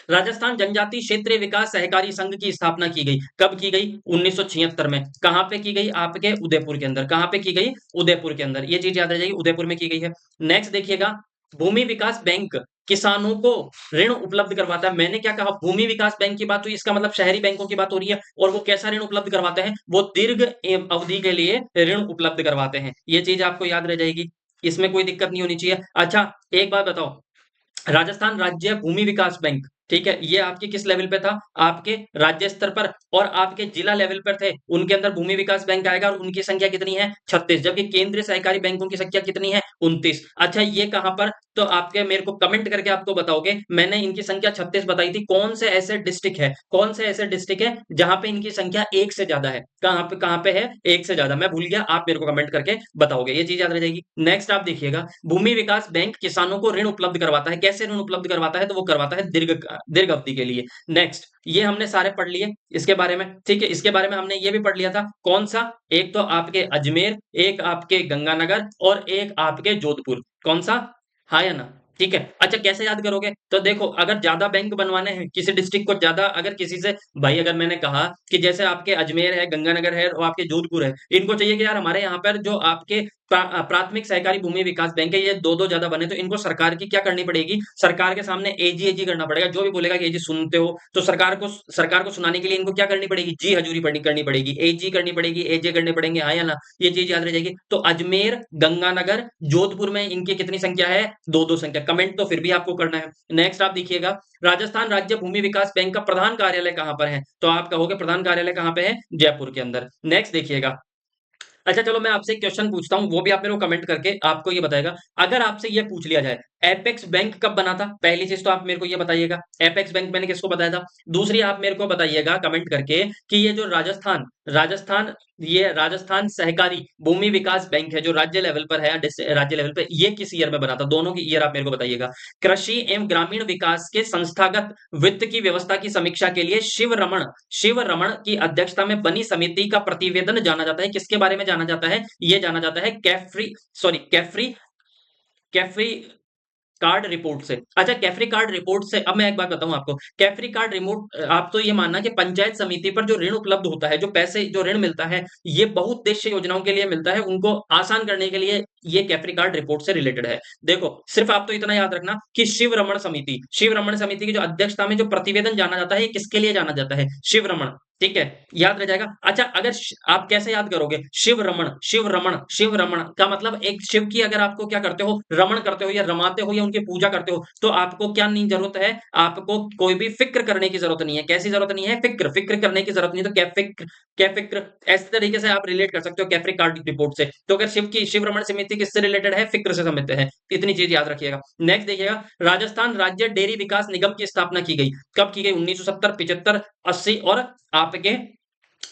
राजस्थान जनजाति क्षेत्रीय विकास सहकारी संघ की स्थापना की गई। कब की गई? 1976 में। कहां पे की गई? आपके उदयपुर के अंदर। कहां पे की गई? उदयपुर के अंदर। ये चीज याद रह जाएगी, उदयपुर में की गई है। नेक्स्ट देखिएगा, भूमि विकास बैंक किसानों को ऋण उपलब्ध करवाता है। मैंने क्या कहा? भूमि विकास बैंक की बात हुई, इसका मतलब शहरी बैंकों की बात हो रही है। और वो कैसा ऋण उपलब्ध करवाते हैं? वो दीर्घ अवधि के लिए ऋण उपलब्ध करवाते हैं। ये चीज आपको याद रह जाएगी, इसमें कोई दिक्कत नहीं होनी चाहिए। अच्छा, एक बात बताओ, राजस्थान राज्य भूमि विकास बैंक, ठीक है, ये आपके किस लेवल पे था? आपके राज्य स्तर पर। और आपके जिला लेवल पर थे, उनके अंदर भूमि विकास बैंक आएगा और उनकी संख्या कितनी है? 36। जबकि केंद्रीय सहकारी बैंकों की संख्या कितनी है? 29। अच्छा, ये कहां पर? तो आपके मेरे को कमेंट करके आपको बताओगे, मैंने इनकी संख्या 36 बताई थी, कौन से ऐसे डिस्ट्रिक्ट है, कौन से ऐसे डिस्ट्रिक्ट है जहां पे इनकी संख्या एक से ज्यादा है? कहां पे है एक से ज्यादा? मैं भूल गया, आप मेरे को कमेंट करके बताओगे, ये चीज याद रह जाएगी। नेक्स्ट आप देखिएगा, भूमि विकास बैंक किसानों को ऋण उपलब्ध करवाता है। कैसे ऋण उपलब्ध करवाता है? तो वो करवाता है दीर्घ अवधि के लिए। नेक्स्ट, ये हमने सारे पढ़ लिए इसके बारे में, ठीक है। इसके बारे में हमने ये भी पढ़ लिया था, कौन सा? एक तो आपके अजमेर, एक आपके गंगानगर और एक आपके जोधपुर। कौन सा? हाँ या ना? ठीक है। अच्छा, कैसे याद करोगे? तो देखो, अगर ज्यादा बैंक बनवाने हैं, किसी डिस्ट्रिक्ट को ज्यादा, अगर किसी से, भाई अगर मैंने कहा कि जैसे आपके अजमेर है, गंगानगर है और आपके जोधपुर है, इनको चाहिए कि यार हमारे यहाँ पर जो आपके प्राथमिक सहकारी भूमि विकास बैंक है, ये दो दो ज्यादा बने, तो इनको सरकार की क्या करनी पड़ेगी? सरकार के सामने एजी करना पड़ेगा। जो भी बोलेगा कि एजी सुनते हो, तो सरकार को सुनाने के लिए इनको क्या करनी पड़ेगी? जी हजूरी करनी पड़ेगी, एजी करनी पड़ेगी, एजे करने पड़ेंगे, हाँ या ना? ये चीज याद रह जाएगी। तो अजमेर, गंगानगर, जोधपुर में इनकी कितनी संख्या है? दो दो संख्या। कमेंट तो फिर भी आपको करना है। नेक्स्ट आप देखिएगा, राजस्थान राज्य भूमि विकास बैंक का प्रधान कार्यालय कहां पर है? तो आप कहोगे प्रधान कार्यालय कहां पे है? जयपुर के अंदर। नेक्स्ट देखिएगा, अच्छा चलो मैं आपसे एक क्वेश्चन पूछता हूं, वो भी आप मेरे को कमेंट करके आपको ये बताएगा। अगर आपसे ये पूछ लिया जाए, एपेक्स बैंक कब बना था? पहली चीज तो आप मेरे को ये बताइएगा, एपेक्स बैंक मैंने किसको बताया था। दूसरी, आप मेरे को बताइएगा कमेंट करके कि ये जो राजस्थान सहकारी भूमि विकास बैंक है, जो राज्य लेवल पर है, राज्य लेवल पे, ये किस ईयर में बना था? दोनों की ईयर आप मेरे को बताइएगा। कृषि एवं ग्रामीण विकास के संस्थागत वित्त की व्यवस्था की समीक्षा के लिए शिव रमण की अध्यक्षता में बनी समिति का प्रतिवेदन जाना जाता है, किसके बारे में जाना जाता है? ये जाना जाता है कैफ्री कार्ड रिपोर्ट से। अच्छा, कैफरी कार्ड रिपोर्ट से, अब मैं एक बात बताऊं आपको, कैफरी कार्ड रिपोर्ट, आप तो ये मानना कि पंचायत समिति पर जो ऋण उपलब्ध होता है, जो पैसे जो ऋण मिलता है, ये बहुउद्देश्य योजनाओं के लिए मिलता है, उनको आसान करने के लिए ये कैफरी कार्ड रिपोर्ट से रिलेटेड है। देखो, सिर्फ आप तो इतना याद रखना कि शिव रमण समिति की जो अध्यक्षता में जो प्रतिवेदन जाना जाता है, ये किसके लिए जाना जाता है? शिव रमण, ठीक है, याद रह जाएगा। अच्छा, अगर आप कैसे याद करोगे? शिव रमण का मतलब, एक शिव की अगर आपको क्या करते हो, रमण करते हो या रमाते हो या उनकी पूजा करते हो, तो आपको क्या नहीं जरूरत है? आपको कोई भी फिक्र करने की जरूरत नहीं है। कैसी जरूरत नहीं है? फिक्र करने की जरूरत नहीं। तो क्या फिक्र, इस तरीके से आप रिलेट कर सकते हो कैफरी कार्ड रिपोर्ट से। तो अगर शिव रमण समिति किससे रिलेटेड है? फिक्र से संबंधित है। इतनी चीज याद रखिएगा। नेक्स्ट देखिएगा, राजस्थान राज्य डेयरी विकास निगम की स्थापना की गई। कब की गई? 1970, 75, 80 और आपके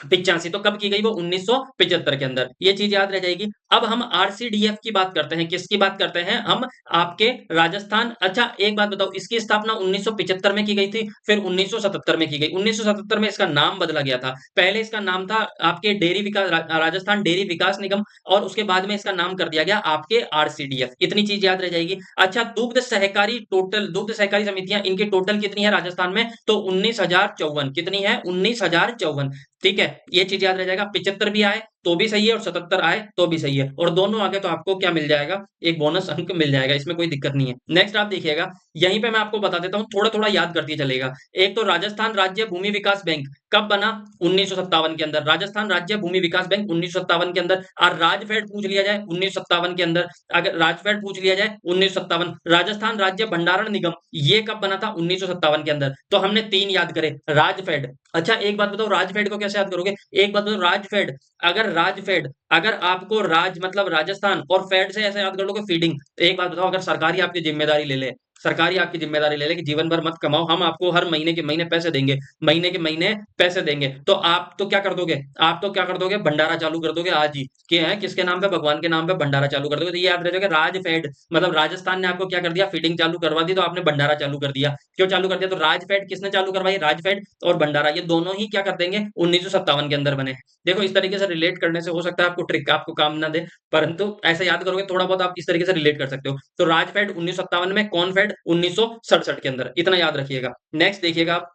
85 तो कब की गई वो 1975 के अंदर, ये चीज याद रह जाएगी। अब हम आरसीडीएफ की बात करते हैं, किसकी बात करते हैं हम, आपके राजस्थान। अच्छा एक बात बताओ, इसकी स्थापना 1975 में की गई थी, फिर 1977 में की गई। 1977 में इसका नाम बदला गया था, पहले इसका नाम था आपके डेयरी विकास राजस्थान डेयरी विकास निगम, और उसके बाद में इसका नाम कर दिया गया आपके आरसीडीएफ। इतनी चीज याद रह जाएगी। अच्छा दुग्ध सहकारी, टोटल दुग्ध सहकारी समितियां इनकी टोटल कितनी है राजस्थान में, तो 19,054। कितनी है, 19,054। ठीक है, ये चीज याद रह जाएगा। 75 भी आए तो भी सही है, और 77 आए तो भी सही है, और दोनों आगे तो आपको क्या मिल जाएगा, एक बोनस अंक मिल जाएगा, इसमें कोई दिक्कत नहीं है। नेक्स्ट आप देखिएगा, यहीं पे मैं आपको बता देता हूँ, थोड़ा थोड़ा याद करते चलेगा। एक तो राजस्थान राज्य भूमि विकास बैंक कब बना, 1957 के अंदर। राजस्थान राज्य भूमि विकास बैंक 1957 के अंदर। और राजफेड पूछ लिया जाए 1957 के अंदर, अगर राजफेड पूछ लिया जाए 1957। राजस्थान राज्य भंडारण निगम ये कब बना था, 1957 के अंदर। तो हमने तीन याद करे, राजफेड। अच्छा एक बात बताओ, राजफेड को कैसे याद करोगे, एक बात बताओ, राजफेड, अगर राजफेड, अगर आपको राज मतलब राजस्थान और फेड से ऐसे याद कर लोगे फीडिंग, तो एक बात बताओ, अगर सरकारी आपकी जिम्मेदारी ले ले, सरकारी आपकी जिम्मेदारी ले ले कि जीवन भर मत कमाओ, हम आपको हर महीने के महीने पैसे देंगे, महीने के महीने पैसे देंगे, तो आप तो क्या कर दोगे, आप तो क्या कर दोगे, भंडारा चालू कर दोगे आज ही, कि है किसके नाम पे, भगवान के नाम पे भंडारा चालू कर दोगे। तो ये याद रखोगे, राजफेड मतलब राजस्थान ने आपको क्या कर दिया, फीडिंग चालू करवा दी, तो आपने भंडारा चालू कर दिया। क्यों चालू कर दिया, तो राजफेड किसने चालू करवाई, राजफेड, और भंडारा ये दोनों ही क्या कर देंगे, 1957 के अंदर बने। देखो इस तरीके से रिलेट करने से हो सकता है आपको ट्रिक आपको काम ना दे, परंतु ऐसे याद करोगे थोड़ा बहुत आप इस तरीके से रिलेट कर सकते हो। तो राजफेड 1957 में, कॉनफेड 1967 के अंदर, इतना याद रखिएगा। नेक्स्ट देखिएगा आप,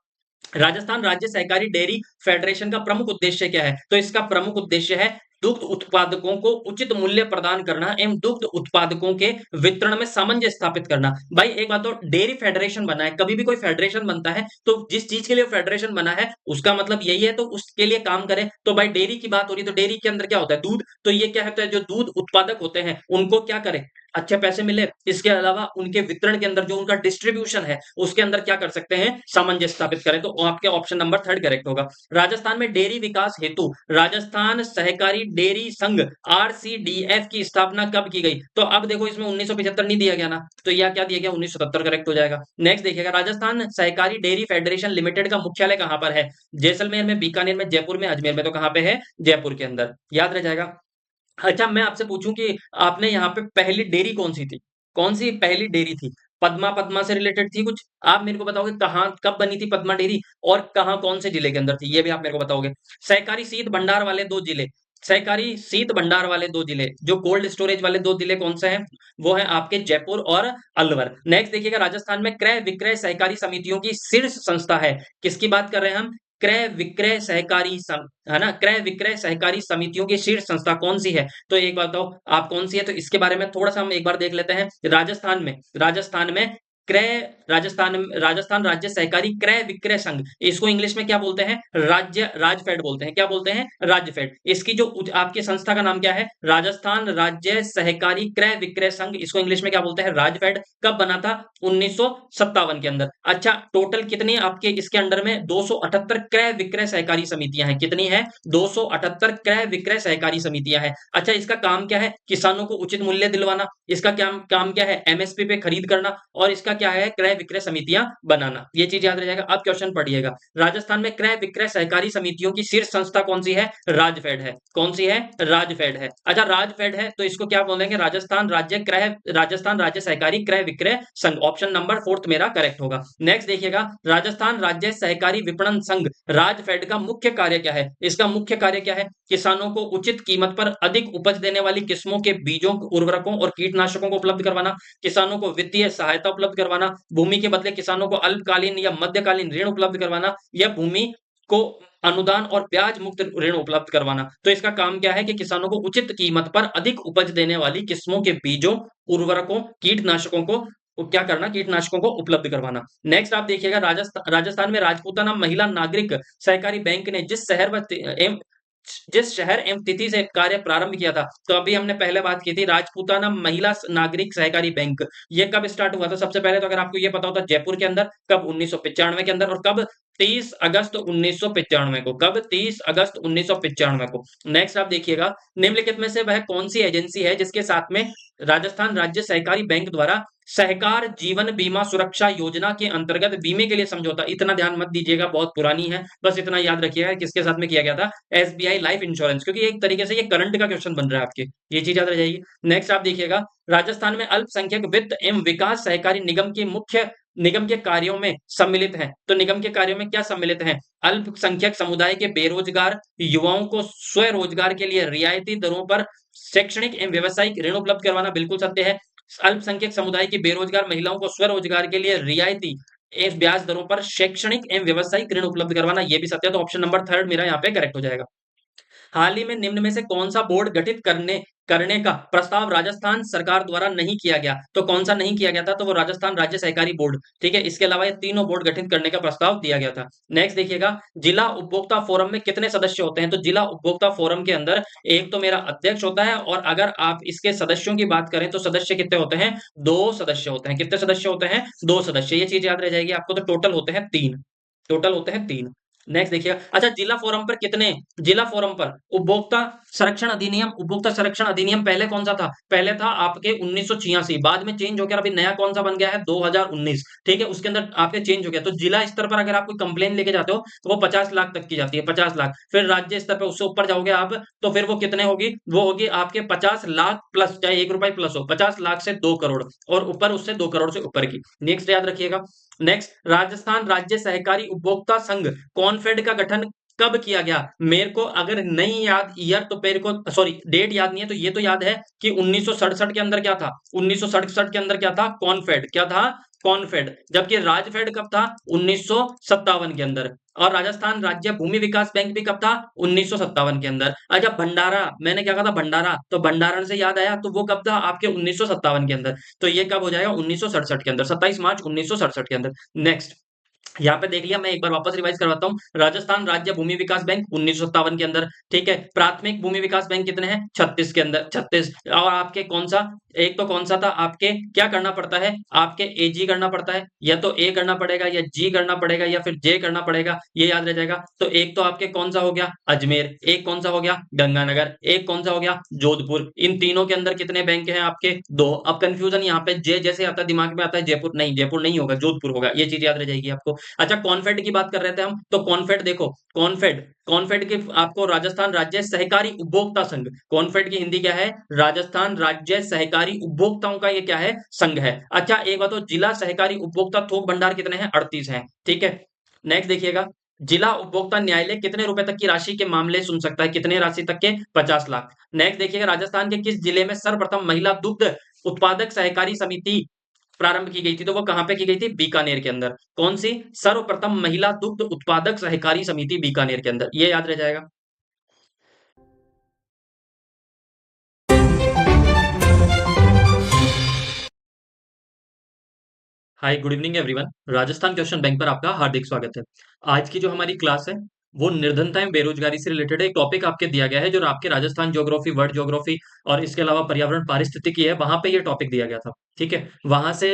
राजस्थान राज्य सहकारी डेयरी फेडरेशन का प्रमुख उद्देश्य क्या है, तो इसका प्रमुख उद्देश्य है दुग्ध उत्पादकों को उचित मूल्य प्रदान करना एवं दुग्ध उत्पादकों के वितरण में सामंजस्य स्थापित करना। भाई एक बात तो, डेयरी फेडरेशन बना है, कभी भी कोई फेडरेशन बनता है तो जिस चीज के लिए फेडरेशन बना है उसका मतलब यही है, तो उसके लिए काम करे। तो भाई डेयरी की बात हो रही है, तो डेयरी के अंदर क्या होता है, दूध, तो ये क्या होता है, जो दूध उत्पादक होते हैं उनको क्या करे, अच्छे पैसे मिले, इसके अलावा उनके वितरण के अंदर जो उनका डिस्ट्रीब्यूशन है उसके अंदर क्या कर सकते हैं, सामंजस्य स्थापित करें। तो आपके ऑप्शन नंबर थर्ड करेक्ट होगा। राजस्थान में डेयरी विकास हेतु राजस्थान सहकारी डेयरी संघ आरसीडीएफ की स्थापना कब की गई, तो अब देखो इसमें 1975 नहीं दिया गया ना, तो यह क्या दिया गया, 1977 करेक्ट हो जाएगा। नेक्स्ट देखिएगा, राजस्थान सहकारी डेयरी फेडरेशन लिमिटेड का मुख्यालय कहां पर है, जैसलमेर में, बीकानेर में, जयपुर में, अजमेर में, तो कहां पे है, जयपुर के अंदर, याद रह जाएगा। अच्छा मैं आपसे पूछूं कि आपने यहाँ पे पहली डेयरी कौन सी थी, कौन सी पहली डेयरी थी, पद्मा, पद्मा से रिलेटेड थी कुछ, आप मेरे को बताओगे कहाँ कब बनी थी पद्मा डेयरी, और कहाँ कौन से जिले के अंदर थी, ये भी आप मेरे को बताओगे। सहकारी शीत भंडार वाले दो जिले, सहकारी शीत भंडार वाले दो जिले, जो कोल्ड स्टोरेज वाले दो जिले कौन से हैं, वो है आपके जयपुर और अलवर। नेक्स्ट देखिएगा, राजस्थान में क्रय विक्रय सहकारी समितियों की शीर्ष संस्था है, किसकी बात कर रहे हैं हम, क्रय विक्रय सहकारी है ना, क्रय विक्रय सहकारी समितियों की शीर्ष संस्था कौन सी है, तो एक बात बताओ आप कौन सी है, तो इसके बारे में थोड़ा सा हम एक बार देख लेते हैं। राजस्थान में क्रय, राजस्थान राज्य सहकारी क्रय विक्रय संघ, इसको इंग्लिश में क्या बोलते हैं, राजफेड बोलते हैं, क्या बोलते हैं, राजफेड। इसकी जो आपकी संस्था का नाम क्या है, राजस्थान राज्य सहकारी क्रय विक्रय संघ, इसको इंग्लिश में क्या बोलते हैं, राजफेड। कब बना था, 1957 के अंदर। अच्छा टोटल कितनी आपके इसके अंडर में, 278 क्रय विक्रय सहकारी समितियां हैं, कितनी है, 278 क्रय विक्रय सहकारी समितियां हैं। अच्छा इसका काम क्या है, किसानों को उचित मूल्य दिलवाना, इसका क्या काम क्या है, एमएसपी पे खरीद करना, और इसका क्या है, क्रय विक्रय समितियां बनाना। ये चीज याद रह जाएगा। अब क्वेश्चन पढ़िएगा, राजस्थान में क्रय विक्रय सहकारी समितियों की शीर्ष संस्था कौन सी है, राजफेड है, कौन सी है, राजफेड है। अच्छा राजफेड है तो इसको क्या बोलेंगे, राजस्थान राज्य सहकारी क्रय विक्रय संघ, ऑप्शन नंबर फोर्थ मेरा करेक्ट होगा। नेक्स्ट देखिएगा, राजस्थान राज्य सहकारी विपणन संघ राजफेड का मुख्य कार्य क्या है, इसका मुख्य कार्य क्या है, किसानों को उचित कीमत पर अधिक उपज देने वाली किस्मों के बीजों, उर्वरकों और कीटनाशकों को उपलब्ध करवाना, किसानों को वित्तीय सहायता उपलब्ध करवाना, भूमि के बदले किसानों को अल्पकालीन या मध्यकालीन ऋण उपलब्ध करवाना, या भूमि को अनुदान और ब्याज मुक्त ऋण उपलब्ध करवाना। तो इसका काम क्या है कि किसानों को उचित कीमत पर अधिक उपज देने वाली किस्मों के बीजों, उर्वरकों, कीटनाशकों को क्या करना, कीटनाशकों को उपलब्ध करवाना। नेक्स्ट आप देखिएगा, राजस्थान में राजपूताना महिला नागरिक सहकारी बैंक ने जिस शहर एवं तिथि से कार्य प्रारंभ किया था, तो अभी हमने पहले बात की थी राजपूताना महिला नागरिक सहकारी बैंक, ये कब स्टार्ट हुआ था, सबसे पहले तो अगर आपको ये पता होता जयपुर के अंदर, कब 1995 के अंदर, और कब 30 अगस्त 1995 को। कब? 30 अगस्त 1995 को। नेक्स्ट आप देखिएगा, निम्नलिखित में से वह कौन सी एजेंसी है जिसके साथ में राजस्थान राज्य सहकारी बैंक द्वारा सहकार जीवन बीमा सुरक्षा योजना के अंतर्गत बीमे के लिए समझौता। इतना ध्यान मत दीजिएगा, बहुत पुरानी है, बस इतना याद रखिएगा किसके साथ में किया गया था। एसबीआई लाइफ इंश्योरेंस, क्योंकि एक तरीके से ये करंट का क्वेश्चन बन रहा है आपके, ये चीज याद रह जाएगी। नेक्स्ट आप देखिएगा, राजस्थान में अल्पसंख्यक वित्त एवं विकास सहकारी निगम के मुख्य निगम के कार्यों में सम्मिलित है। तो निगम के कार्यों में क्या सम्मिलित है? अल्पसंख्यक समुदाय के बेरोजगार युवाओं को स्वरोजगार के लिए रियायती दरों पर शैक्षणिक एवं व्यवसायिक ऋण उपलब्ध करवाना, बिल्कुल सत्य है। अल्पसंख्यक समुदाय की बेरोजगार महिलाओं को स्वरोजगार के लिए रियायती ब्याज दरों पर शैक्षणिक एवं व्यवसायिक ऋण उपलब्ध करवाना, ये भी सत्य है। तो ऑप्शन नंबर थर्ड मेरा यहाँ पे करेक्ट हो जाएगा। हाल ही में निम्न में से कौन सा बोर्ड गठित करने करने का प्रस्ताव राजस्थान सरकार द्वारा नहीं किया गया? तो कौन सा नहीं किया गया था? तो वो राजस्थान राज्य सहकारी बोर्ड, ठीक है। इसके अलावा ये तीनों बोर्ड गठित करने का प्रस्ताव दिया गया था। नेक्स्ट देखिएगा, जिला उपभोक्ता फोरम में कितने सदस्य होते हैं? तो जिला उपभोक्ता फोरम के अंदर एक तो मेरा अध्यक्ष होता है, और अगर आप इसके सदस्यों की बात करें तो सदस्य कितने होते हैं? 2 सदस्य होते हैं। कितने सदस्य होते हैं? 2 सदस्य। ये चीज याद रह जाएगी आपको। तो टोटल होते हैं 3, टोटल होते हैं 3। नेक्स्ट देखिएगा, अच्छा जिला फोरम पर कितने, जिला फोरम पर उपभोक्ता संरक्षण अधिनियम, उपभोक्ता संरक्षण अधिनियम पहले कौन सा था? पहले था आपके 1986, बाद में चेंज हो गया, अभी नया कौन सा बन गया है? 2019, ठीक है। उसके अंदर आपके चेंज हो गया। तो जिला स्तर पर अगर आप कोई कंप्लेन लेके जाते हो तो वो 50 लाख तक की जाती है, 50 लाख। फिर राज्य स्तर पर उससे ऊपर जाओगे आप, तो फिर वो कितने होगी? वो होगी आपके 50 लाख प्लस, चाहे 1 रुपए प्लस हो, 50 लाख से 2 करोड़, और ऊपर उससे 2 करोड़ से ऊपर की। नेक्स्ट याद रखिएगा। नेक्स्ट, राजस्थान राज्य सहकारी उपभोक्ता संघ कॉन्फेड का गठन कब किया गया? मेरे को अगर नहीं याद ईयर, तो मेरे को सॉरी डेट याद नहीं है, तो ये तो याद है कि 1967 के अंदर क्या था? 1967 के अंदर क्या था? कॉन्फेड। क्या था? कॉन्फेड। जबकि राजफेड कब था? 1957 के अंदर। और राजस्थान राज्य भूमि विकास बैंक भी कब था? 1957 के अंदर। अच्छा भंडारा, मैंने क्या कहा था? भंडारा, तो भंडारण से याद आया, तो वो कब था? आपके 1957 के अंदर। तो ये कब हो जाएगा? 1967 के अंदर, 27 मार्च 1967 के अंदर। नेक्स्ट, यहाँ पे देख लिया, मैं एक बार वापस रिवाइज करवाता हूँ। राजस्थान राज्य भूमि विकास बैंक 1957 के अंदर, ठीक है। प्राथमिक भूमि विकास बैंक कितने हैं? 36 के अंदर, 36। और आपके कौन सा, एक तो कौन सा था आपके, क्या करना पड़ता है आपके? एजी करना पड़ता है, या तो ए करना पड़ेगा, या जी करना पड़ेगा, या फिर जे करना पड़ेगा, ये याद रह जाएगा। तो एक तो आपके कौन सा हो गया? अजमेर। एक कौन सा हो गया? गंगानगर। एक कौन सा हो गया? जोधपुर। इन तीनों के अंदर कितने बैंक हैं आपके? 2। अब कंफ्यूजन यहाँ पे जे जैसे आता है दिमाग में आता है जयपुर, नहीं जयपुर नहीं होगा, जोधपुर होगा, ये चीज याद रह जाएगी आपको। अच्छा कॉन्फेड की बात कर रहे थे हम, तो कॉन्फेड देखो, कॉन्फेड, कॉन्फेड के आपको राजस्थान राज्य सहकारी उपभोक्ता संघ, कॉन्फेड की हिंदी क्या है? राजस्थान राज्य सहकारी उपभोक्ताओं का ये क्या है? संघ है। अच्छा एक बात, तो जिला सहकारी उपभोक्ता थोक भंडार कितने हैं? 38 हैं, ठीक है। नेक्स्ट देखिएगा, जिला उपभोक्ता न्यायालय कितने रुपए तक की राशि के मामले सुन सकता है? कितने राशि तक के? 50 लाख। नेक्स्ट देखिएगा, राजस्थान के किस जिले में सर्वप्रथम महिला दुग्ध उत्पादक सहकारी समिति प्रारंभ की गई थी? तो वो कहां पे की गई थी? बीकानेर के अंदर। कौन सी? सर्वप्रथम महिला दुग्ध उत्पादक सहकारी समिति बीकानेर के अंदर, ये याद रह जाएगा। हाय good evening everyone, Rajasthan question bank पर आपका हार्दिक स्वागत है। आज की जो हमारी क्लास है वो निर्धनता एवं बेरोजगारी से रिलेटेड एक टॉपिक आपके दिया गया है, जो आपके राजस्थान ज्योग्राफी, वर्ल्ड ज्योग्राफी और इसके अलावा पर्यावरण पारिस्थितिकी है, वहां पे ये टॉपिक दिया गया था, ठीक है। वहां से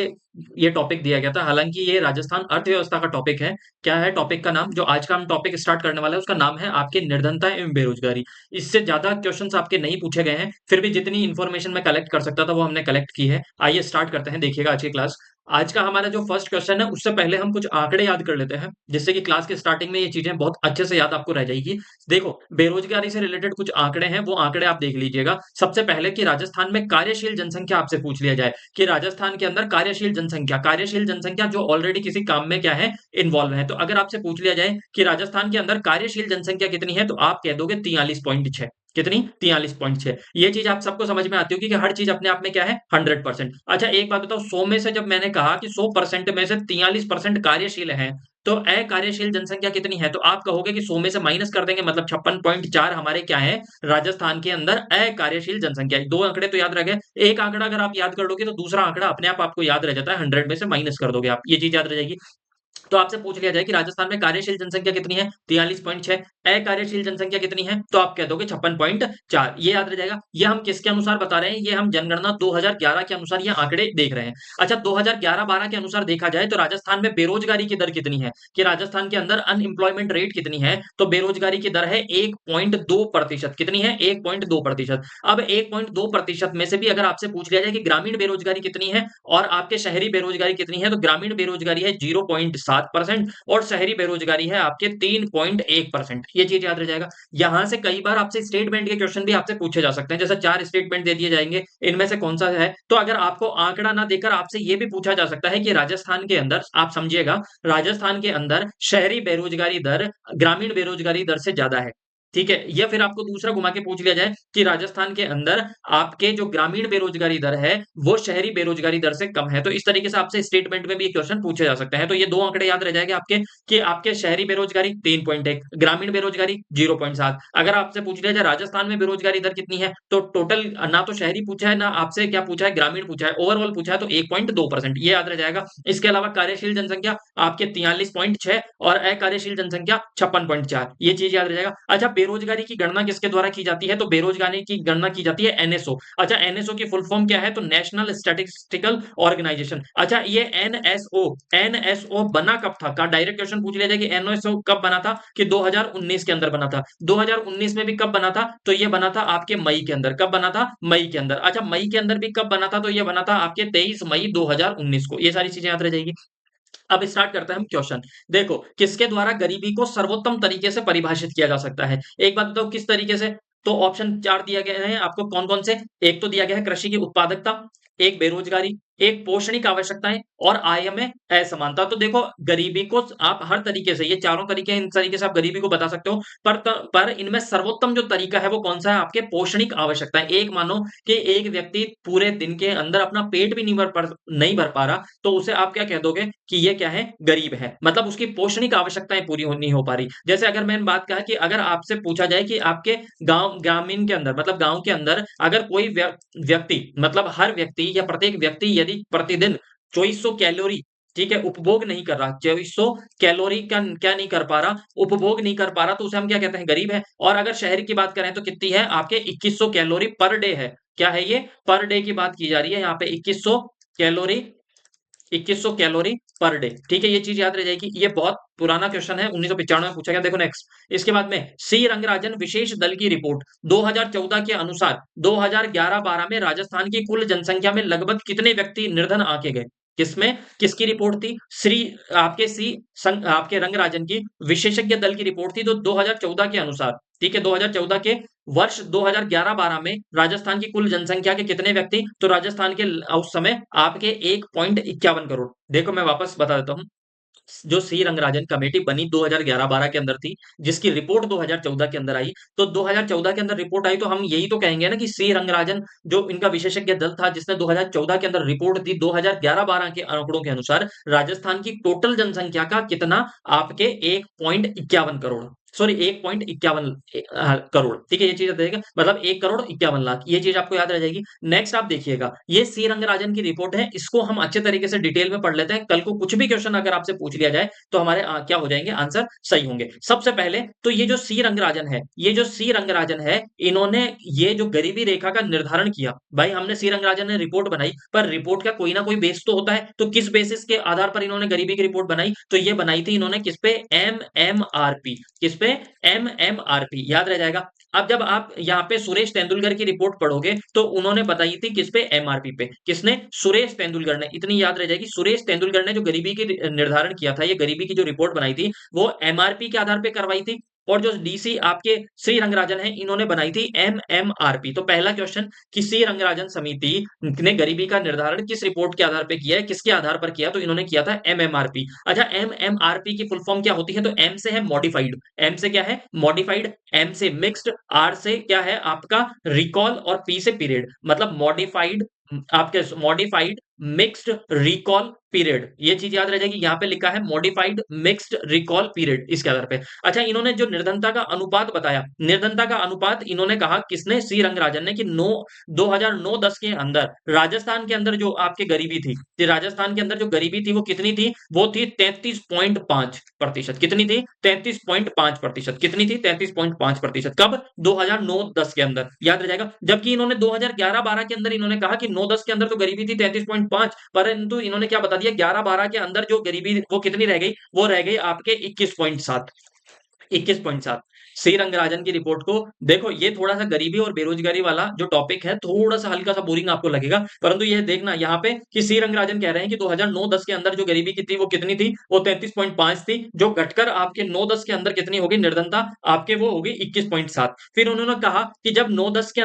ये टॉपिक दिया गया था, हालांकि ये राजस्थान अर्थव्यवस्था का टॉपिक है। क्या है टॉपिक का नाम? जो आज का हम टॉपिक स्टार्ट करने वाला है उसका नाम है आपके निर्धनता एवं बेरोजगारी। इससे ज्यादा क्वेश्चंस आपके नहीं पूछे गए हैं, फिर भी जितनी इंफॉर्मेशन मैं कलेक्ट कर सकता था वो हमने कलेक्ट की है। आइए स्टार्ट करते हैं, देखिएगा आज की क्लास। आज का हमारा जो फर्स्ट क्वेश्चन है उससे पहले हम कुछ आंकड़े याद कर लेते हैं, जिससे कि क्लास के स्टार्टिंग में ये चीजें बहुत अच्छे से याद आपको रह जाएगी। देखो बेरोजगारी से रिलेटेड कुछ आंकड़े हैं, वो आंकड़े आप देख लीजिएगा। सबसे पहले कि राजस्थान में कार्यशील जनसंख्या आपसे पूछ लिया जाए कि राजस्थान के अंदर कार्यशील जनसंख्या जो ऑलरेडी किसी काम में क्या है? इन्वॉल्व है। तो अगर आपसे पूछ लिया जाए कि राजस्थान के अंदर कार्यशील जनसंख्या कितनी है, तो आप कह दोगे 43.6। कितनी? 43.6। ये चीज आप सबको समझ में आती होगी कि हर चीज अपने आप में क्या है? 100%। अच्छा एक बात बताओ, 100 में से जब मैंने कहा कि 100% में से 43% कार्यशील है, तो अकार्यशील जनसंख्या कितनी है? तो आप कहोगे कि 100 में से माइनस कर देंगे, मतलब 56.4 हमारे क्या है? राजस्थान के अंदर अकार्यशील जनसंख्या। 2 आंकड़े तो याद रह गए। एक आंकड़ा अगर आप याद कर लोगे तो दूसरा आंकड़ा अपने आप आपको याद रह जाता है, 100 में से माइनस कर दोगे आप, ये चीज याद रह जाएगी। तो आपसे पूछ लिया जाए कि राजस्थान में कार्यशील जनसंख्या कितनी है? 43.6। अकार्यशील जनसंख्या कितनी है? तो आप कह दोगे 56.4। ये याद रह जाएगा। ये हम किसके अनुसार बता रहे हैं? ये हम जनगणना 2011 के अनुसार ये आंकड़े देख रहे हैं। अच्छा, 2011-12 के अनुसार देखा जाए तो राजस्थान में बेरोजगारी की दर कितनी है? कि राजस्थान के अंदर अनएम्प्लॉयमेंट रेट कितनी है? तो बेरोजगारी की दर है 1.2%। कितनी है? 1.2%। अब 1.2% में से भी अगर आपसे पूछ लिया जाए कि ग्रामीण बेरोजगारी कितनी है और आपके शहरी बेरोजगारी कितनी है, तो ग्रामीण बेरोजगारी है 0.7% और शहरी बेरोजगारी है आपके 3.1%। ये चीज याद रह जाएगा। यहां से कई बार आपसे स्टेटमेंट के क्वेश्चन भी आपसे पूछे जा सकते हैं, जैसे 4 स्टेटमेंट दे दिए जाएंगे, इनमें से कौन सा है। तो अगर आपको आंकड़ा ना देकर आपसे ये भी पूछा जा सकता है कि राजस्थान के अंदर, आप समझिएगा, राजस्थान के अंदर शहरी बेरोजगारी दर ग्रामीण बेरोजगारी दर से ज्यादा है। ठीक है, या फिर आपको दूसरा घुमा के पूछ लिया जाए कि राजस्थान के अंदर आपके जो ग्रामीण बेरोजगारी दर है वो शहरी बेरोजगारी दर से कम है। तो इस तरीके से आपसे स्टेटमेंट में भी क्वेश्चन पूछे जा सकते हैं। तो ये दो आंकड़े याद रह जाएंगे आपके, कि आपके शहरी बेरोजगारी 3.1, ग्रामीण बेरोजगारी 0.7। अगर आपसे पूछ लिया जाए राजस्थान में बेरोजगारी दर कितनी है, तो टोटल ना तो शहरी पूछा है ना आपसे क्या पूछा है, ग्रामीण पूछा है, ओवरऑल पूछा है, तो 1.2%। ये याद रह जाएगा। इसके अलावा कार्यशील जनसंख्या आपके 43.6 और अकार्यशील जनसंख्या 56.4। ये चीज याद रह जाएगा। अच्छा, बेरोजगारी की गणना किसके द्वारा की जाती है? तो बेरोजगारी की गणना की जाती है एनएसओ। अच्छा, एनएसओ की फुल फॉर्म क्या है? तो नेशनल स्टैटिस्टिकल ऑर्गेनाइजेशन। अच्छा, ये एनएसओ एनएसओ बना कब था? का डायरेक्ट क्वेश्चन पूछ लिया जाए कि एनएसओ कब बना था, कि 2019 के अंदर बना था। 2019 में भी कब बना था? तो ये बना था आपके मई के अंदर। कब बना था? मई के अंदर। अच्छा, मई के अंदर भी कब बना था? तो ये बना था आपके 23 मई 2019 को। ये सारी चीजें याद रह जाएगी। अब स्टार्ट करते हैं हम क्वेश्चन। देखो, किसके द्वारा गरीबी को सर्वोत्तम तरीके से परिभाषित किया जा सकता है? एक बात बताओ, किस तरीके से? तो ऑप्शन 4 दिया गया है आपको, कौन कौन से? एक तो दिया गया है कृषि की उत्पादकता, एक बेरोजगारी, एक पोषणिक आवश्यकताएं और आय में असमानता। तो देखो, गरीबी को आप हर तरीके से, ये चारों तरीके, इन तरीके से आप गरीबी को बता सकते हो। पर इनमें सर्वोत्तम जो तरीका है वो कौन सा है? आपके पोषणिक आवश्यकताएं। एक मानो कि एक व्यक्ति पूरे दिन के अंदर अपना पेट भी नहीं भर पा रहा, तो उसे आप क्या कह दोगे कि ये क्या है? गरीब है। मतलब उसकी पोषणिक आवश्यकताएं पूरी नहीं हो पा रही। जैसे अगर मैंने बात कहा कि अगर आपसे पूछा जाए कि आपके गांव ग्रामीण के अंदर, मतलब गांव के अंदर अगर कोई व्यक्ति, मतलब हर व्यक्ति या प्रत्येक व्यक्ति यदि प्रतिदिन 2400 कैलोरी, ठीक है, उपभोग नहीं कर रहा, 2400 कैलोरी का क्या नहीं कर पा रहा, उपभोग नहीं कर पा रहा, तो उसे हम क्या कहते हैं? गरीब है। और अगर शहर की बात करें तो कितनी है? आपके 2100 कैलोरी पर डे है। क्या है ये? पर डे की बात की जा रही है यहाँ पे। 2100 कैलोरी, 2100 कैलोरी पर डे। ठीक है, ये चीज याद रह जाएगी। ये बहुत पुराना क्वेश्चन है, 1995 में पूछा गया। देखो नेक्स्ट, इसके बाद में सी रंगराजन विशेष दल की रिपोर्ट 2014 के अनुसार 2011-12 में राजस्थान की कुल जनसंख्या में लगभग कितने व्यक्ति निर्धन आंके गए? किसमें, किसकी रिपोर्ट थी? श्री आपके आपके रंगराजन की विशेषज्ञ दल की रिपोर्ट थी। तो 2014 के अनुसार, ठीक है, 2014 के वर्ष 2011-12 में राजस्थान की कुल जनसंख्या के कितने व्यक्ति? तो राजस्थान के उस समय आपके 1.51 करोड़। देखो मैं वापस बता देता हूं, जो सी रंगराजन कमेटी बनी 2011-12 के अंदर थी, जिसकी रिपोर्ट 2014 के अंदर आई, तो 2014 के अंदर रिपोर्ट आई, तो हम यही तो कहेंगे ना कि सी रंगराजन जो इनका विशेषज्ञ दल था जिसने 2014 के अंदर रिपोर्ट दी, 2011-12 के आंकड़ों के अनुसार राजस्थान की टोटल जनसंख्या का कितना? आपके 1.51 करोड़, सॉरी 1.51 करोड़। ठीक है, ये चीज रहेगा, मतलब 1 करोड़ 51 लाख। ये चीज आपको याद रह जाएगी। नेक्स्ट आप देखिएगा, ये सी रंगराजन की रिपोर्ट है, इसको हम अच्छे तरीके से डिटेल में पढ़ लेते हैं। कल को कुछ भी क्वेश्चन अगर आपसे पूछ लिया जाए तो हमारे क्या हो जाएंगे? आंसर सही होंगे। सबसे पहले तो ये जो सी रंगराजन है, ये जो सी रंगराजन है, इन्होंने ये जो गरीबी रेखा का निर्धारण किया, भाई हमने सी रंगराजन ने रिपोर्ट बनाई, पर रिपोर्ट का कोई ना कोई बेस तो होता है। तो किस बेसिस के आधार पर इन्होंने गरीबी की रिपोर्ट बनाई? तो ये बनाई थी इन्होंने किस पे? एमएमआरपी। किस पे? एमएमआरपी, याद रह जाएगा। अब जब आप यहाँ पे सुरेश तेंदुलकर की रिपोर्ट पढ़ोगे तो उन्होंने बताई थी किस पे? एमआरपी पे। किसने? सुरेश तेंदुलकर ने। इतनी याद रह जाएगी, सुरेश तेंदुलकर ने जो गरीबी की निर्धारण किया था, ये गरीबी की जो रिपोर्ट बनाई थी वो एमआरपी के आधार पे करवाई थी। और जो डीसी आपके श्री रंगराजन है, इन्होंने बनाई थी एमएमआरपी। तो पहला क्वेश्चन, कि श्री रंगराजन समिति ने गरीबी का निर्धारण किस रिपोर्ट के आधार पे किया है, किसके आधार पर किया? तो इन्होंने किया था एमएमआरपी। अच्छा, एमएमआरपी की फुल फॉर्म क्या होती है? तो एम से है मॉडिफाइड, एम से क्या है? मॉडिफाइड, एम से मिक्स्ड, आर से क्या है आपका? रिकॉल, और पी से पीरियड। मतलब मॉडिफाइड, आपके मॉडिफाइड मिक्स्ड रिकॉल पीरियड, ये चीज याद रह जाएगी। यहाँ पे लिखा है मॉडिफाइड मिक्स्ड रिकॉल पीरियड, इसके आधार पे। अच्छा, इन्होंने जो निर्धनता का अनुपात बताया, निर्धनता का अनुपात इन्होंने कहा, किसने, सी रंगराजन ने, कि 2009-10 के अंदर राजस्थान के अंदर जो आपके गरीबी थी, राजस्थान के अंदर जो गरीबी थी वो कितनी थी, वो थी 33.5%। कितनी थी? 33.5%। कितनी थी? 33.5%। कब? 2009-10 के अंदर, याद रह जाएगा। जबकि इन्होंने 2011-12 के अंदर इन्होंने कहा कि 9-10 के अंदर तो गरीबी थी 33.5, परंतु इन्होंने क्या बता दिया, 11-12 के अंदर जो गरीबी वो कितनी रह गई, वो रह गई आपके 21.7। 21.7। सी रंगराजन की रिपोर्ट को देखो, ये थोड़ा सा गरीबी और बेरोजगारी वाला जो टॉपिक है, थोड़ा सा हल्का सा बोरिंग आपको लगेगा, परंतु ये देखना यहाँ पे कि सी रंगराजन कह रहे हैं कि 2009-10 के अंदर जो गरीबी की थी वो कितनी थी, वो 33.5 थी, जो घटकर आपके 9-10 के अंदर कितनी होगी निर्धनता, आपके वो होगी 21.7। फिर उन्होंने कहा कि जब 9-10 के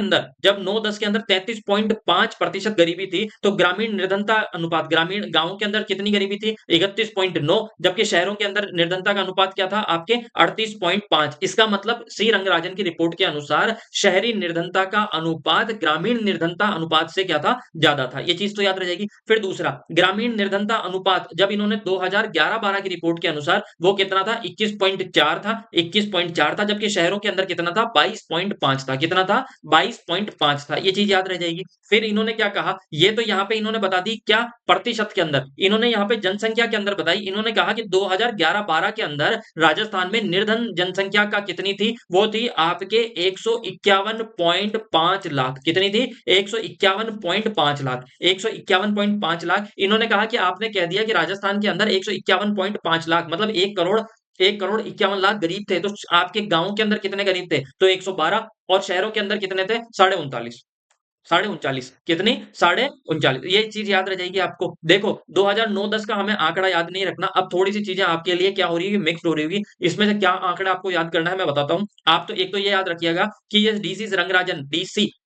अंदर 33.5% गरीबी थी, तो ग्रामीण निर्धनता अनुपात, ग्रामीण गांवों के अंदर कितनी गरीबी थी, 31.9, जबकि शहरों के अंदर निर्धनता का अनुपात क्या था आपके, 38.5। इसका मतलब सी रंगराजन की रिपोर्ट के अनुसार शहरी निर्धनता का अनुपात ग्रामीण निर्धनता अनुपात से क्या था, ज्यादा था। ये चीज तो याद रह जाएगी। फिर दूसरा, ग्रामीण निर्धनता अनुपात जब इन्होंने 2011-12 की रिपोर्ट के अनुसार वो कितना था, 21.4 था, 21.4 था, जबकि शहरों के अंदर कितना था, 22.5 था। कितना था? 22.5 था। ये चीज याद रह जाएगी। फिर इन्होंने क्या कहा, ये तो यहाँ पे इन्होंने बता दी क्या, प्रतिशत के अंदर। इन्होंने यहाँ पे जनसंख्या के अंदर बताई, इन्होंने कहा कि 2011-12 के अंदर राजस्थान में निर्धन जनसंख्या का कितनी थी, वो थी आपके 151.5 लाख। कितनी थी? 151.5 लाख। 151.5 लाख। इन्होंने कहा कि आपने कह दिया कि राजस्थान के अंदर 151.5 लाख, मतलब 1 करोड़, 1 करोड़ 51 लाख गरीब थे, तो आपके गांव के अंदर कितने गरीब थे, तो 112, और शहरों के अंदर कितने थे, 39.5। 39.5। कितनी? 39.5। ये चीज याद रह जाएगी आपको। देखो, 2009-10 का हमें आंकड़ा याद नहीं रखना। अब थोड़ी सी चीजें आपके लिए क्या हो रही है, मिक्स हो रही होगी। इसमें से क्या आंकड़ा आपको याद करना है मैं बताता हूँ। आप तो एक तो ये याद रखिएगा कि ये डीसी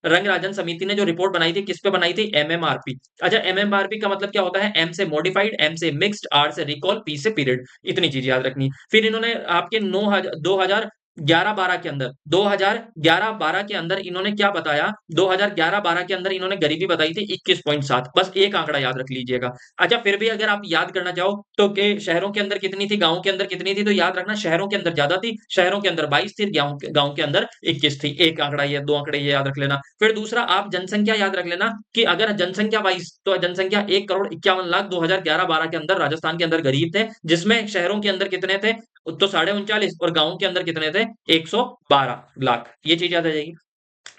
रंगराजन समिति ने जो रिपोर्ट बनाई थी, किस पे बनाई थी, एमएमआरपी। अच्छा, एमएमआरपी का मतलब क्या होता है, एम से मॉडिफाइड, एम से मिक्स्ड, आर से रिकॉल, पी से पीरियड। इतनी चीज याद रखनी। फिर इन्होंने आपके 2011-12 के अंदर, 2011-12 के अंदर इन्होंने क्या बताया, 2011-12 के अंदर इन्होंने गरीबी बताई थी 21.7। बस एक आंकड़ा याद रख लीजिएगा। अच्छा, फिर भी अगर आप याद करना चाहो तो के शहरों के अंदर कितनी थी, गांव के अंदर कितनी थी, तो याद रखना शहरों के अंदर ज्यादा थी, शहरों के अंदर 22 थी, गांव के अंदर 21 थी। एक आंकड़ा ये, दो आंकड़े ये याद रख लेना। फिर दूसरा, आप जनसंख्या याद रख लेना कि अगर जनसंख्या वाइज, तो जनसंख्या 1 करोड़ 51 लाख 2011-12 के अंदर राजस्थान के अंदर गरीब थे, जिसमें शहरों के अंदर कितने थे, तो 39.5, और गांव के अंदर कितने थे, 112 लाख। ये चीज याद आ जाएगी।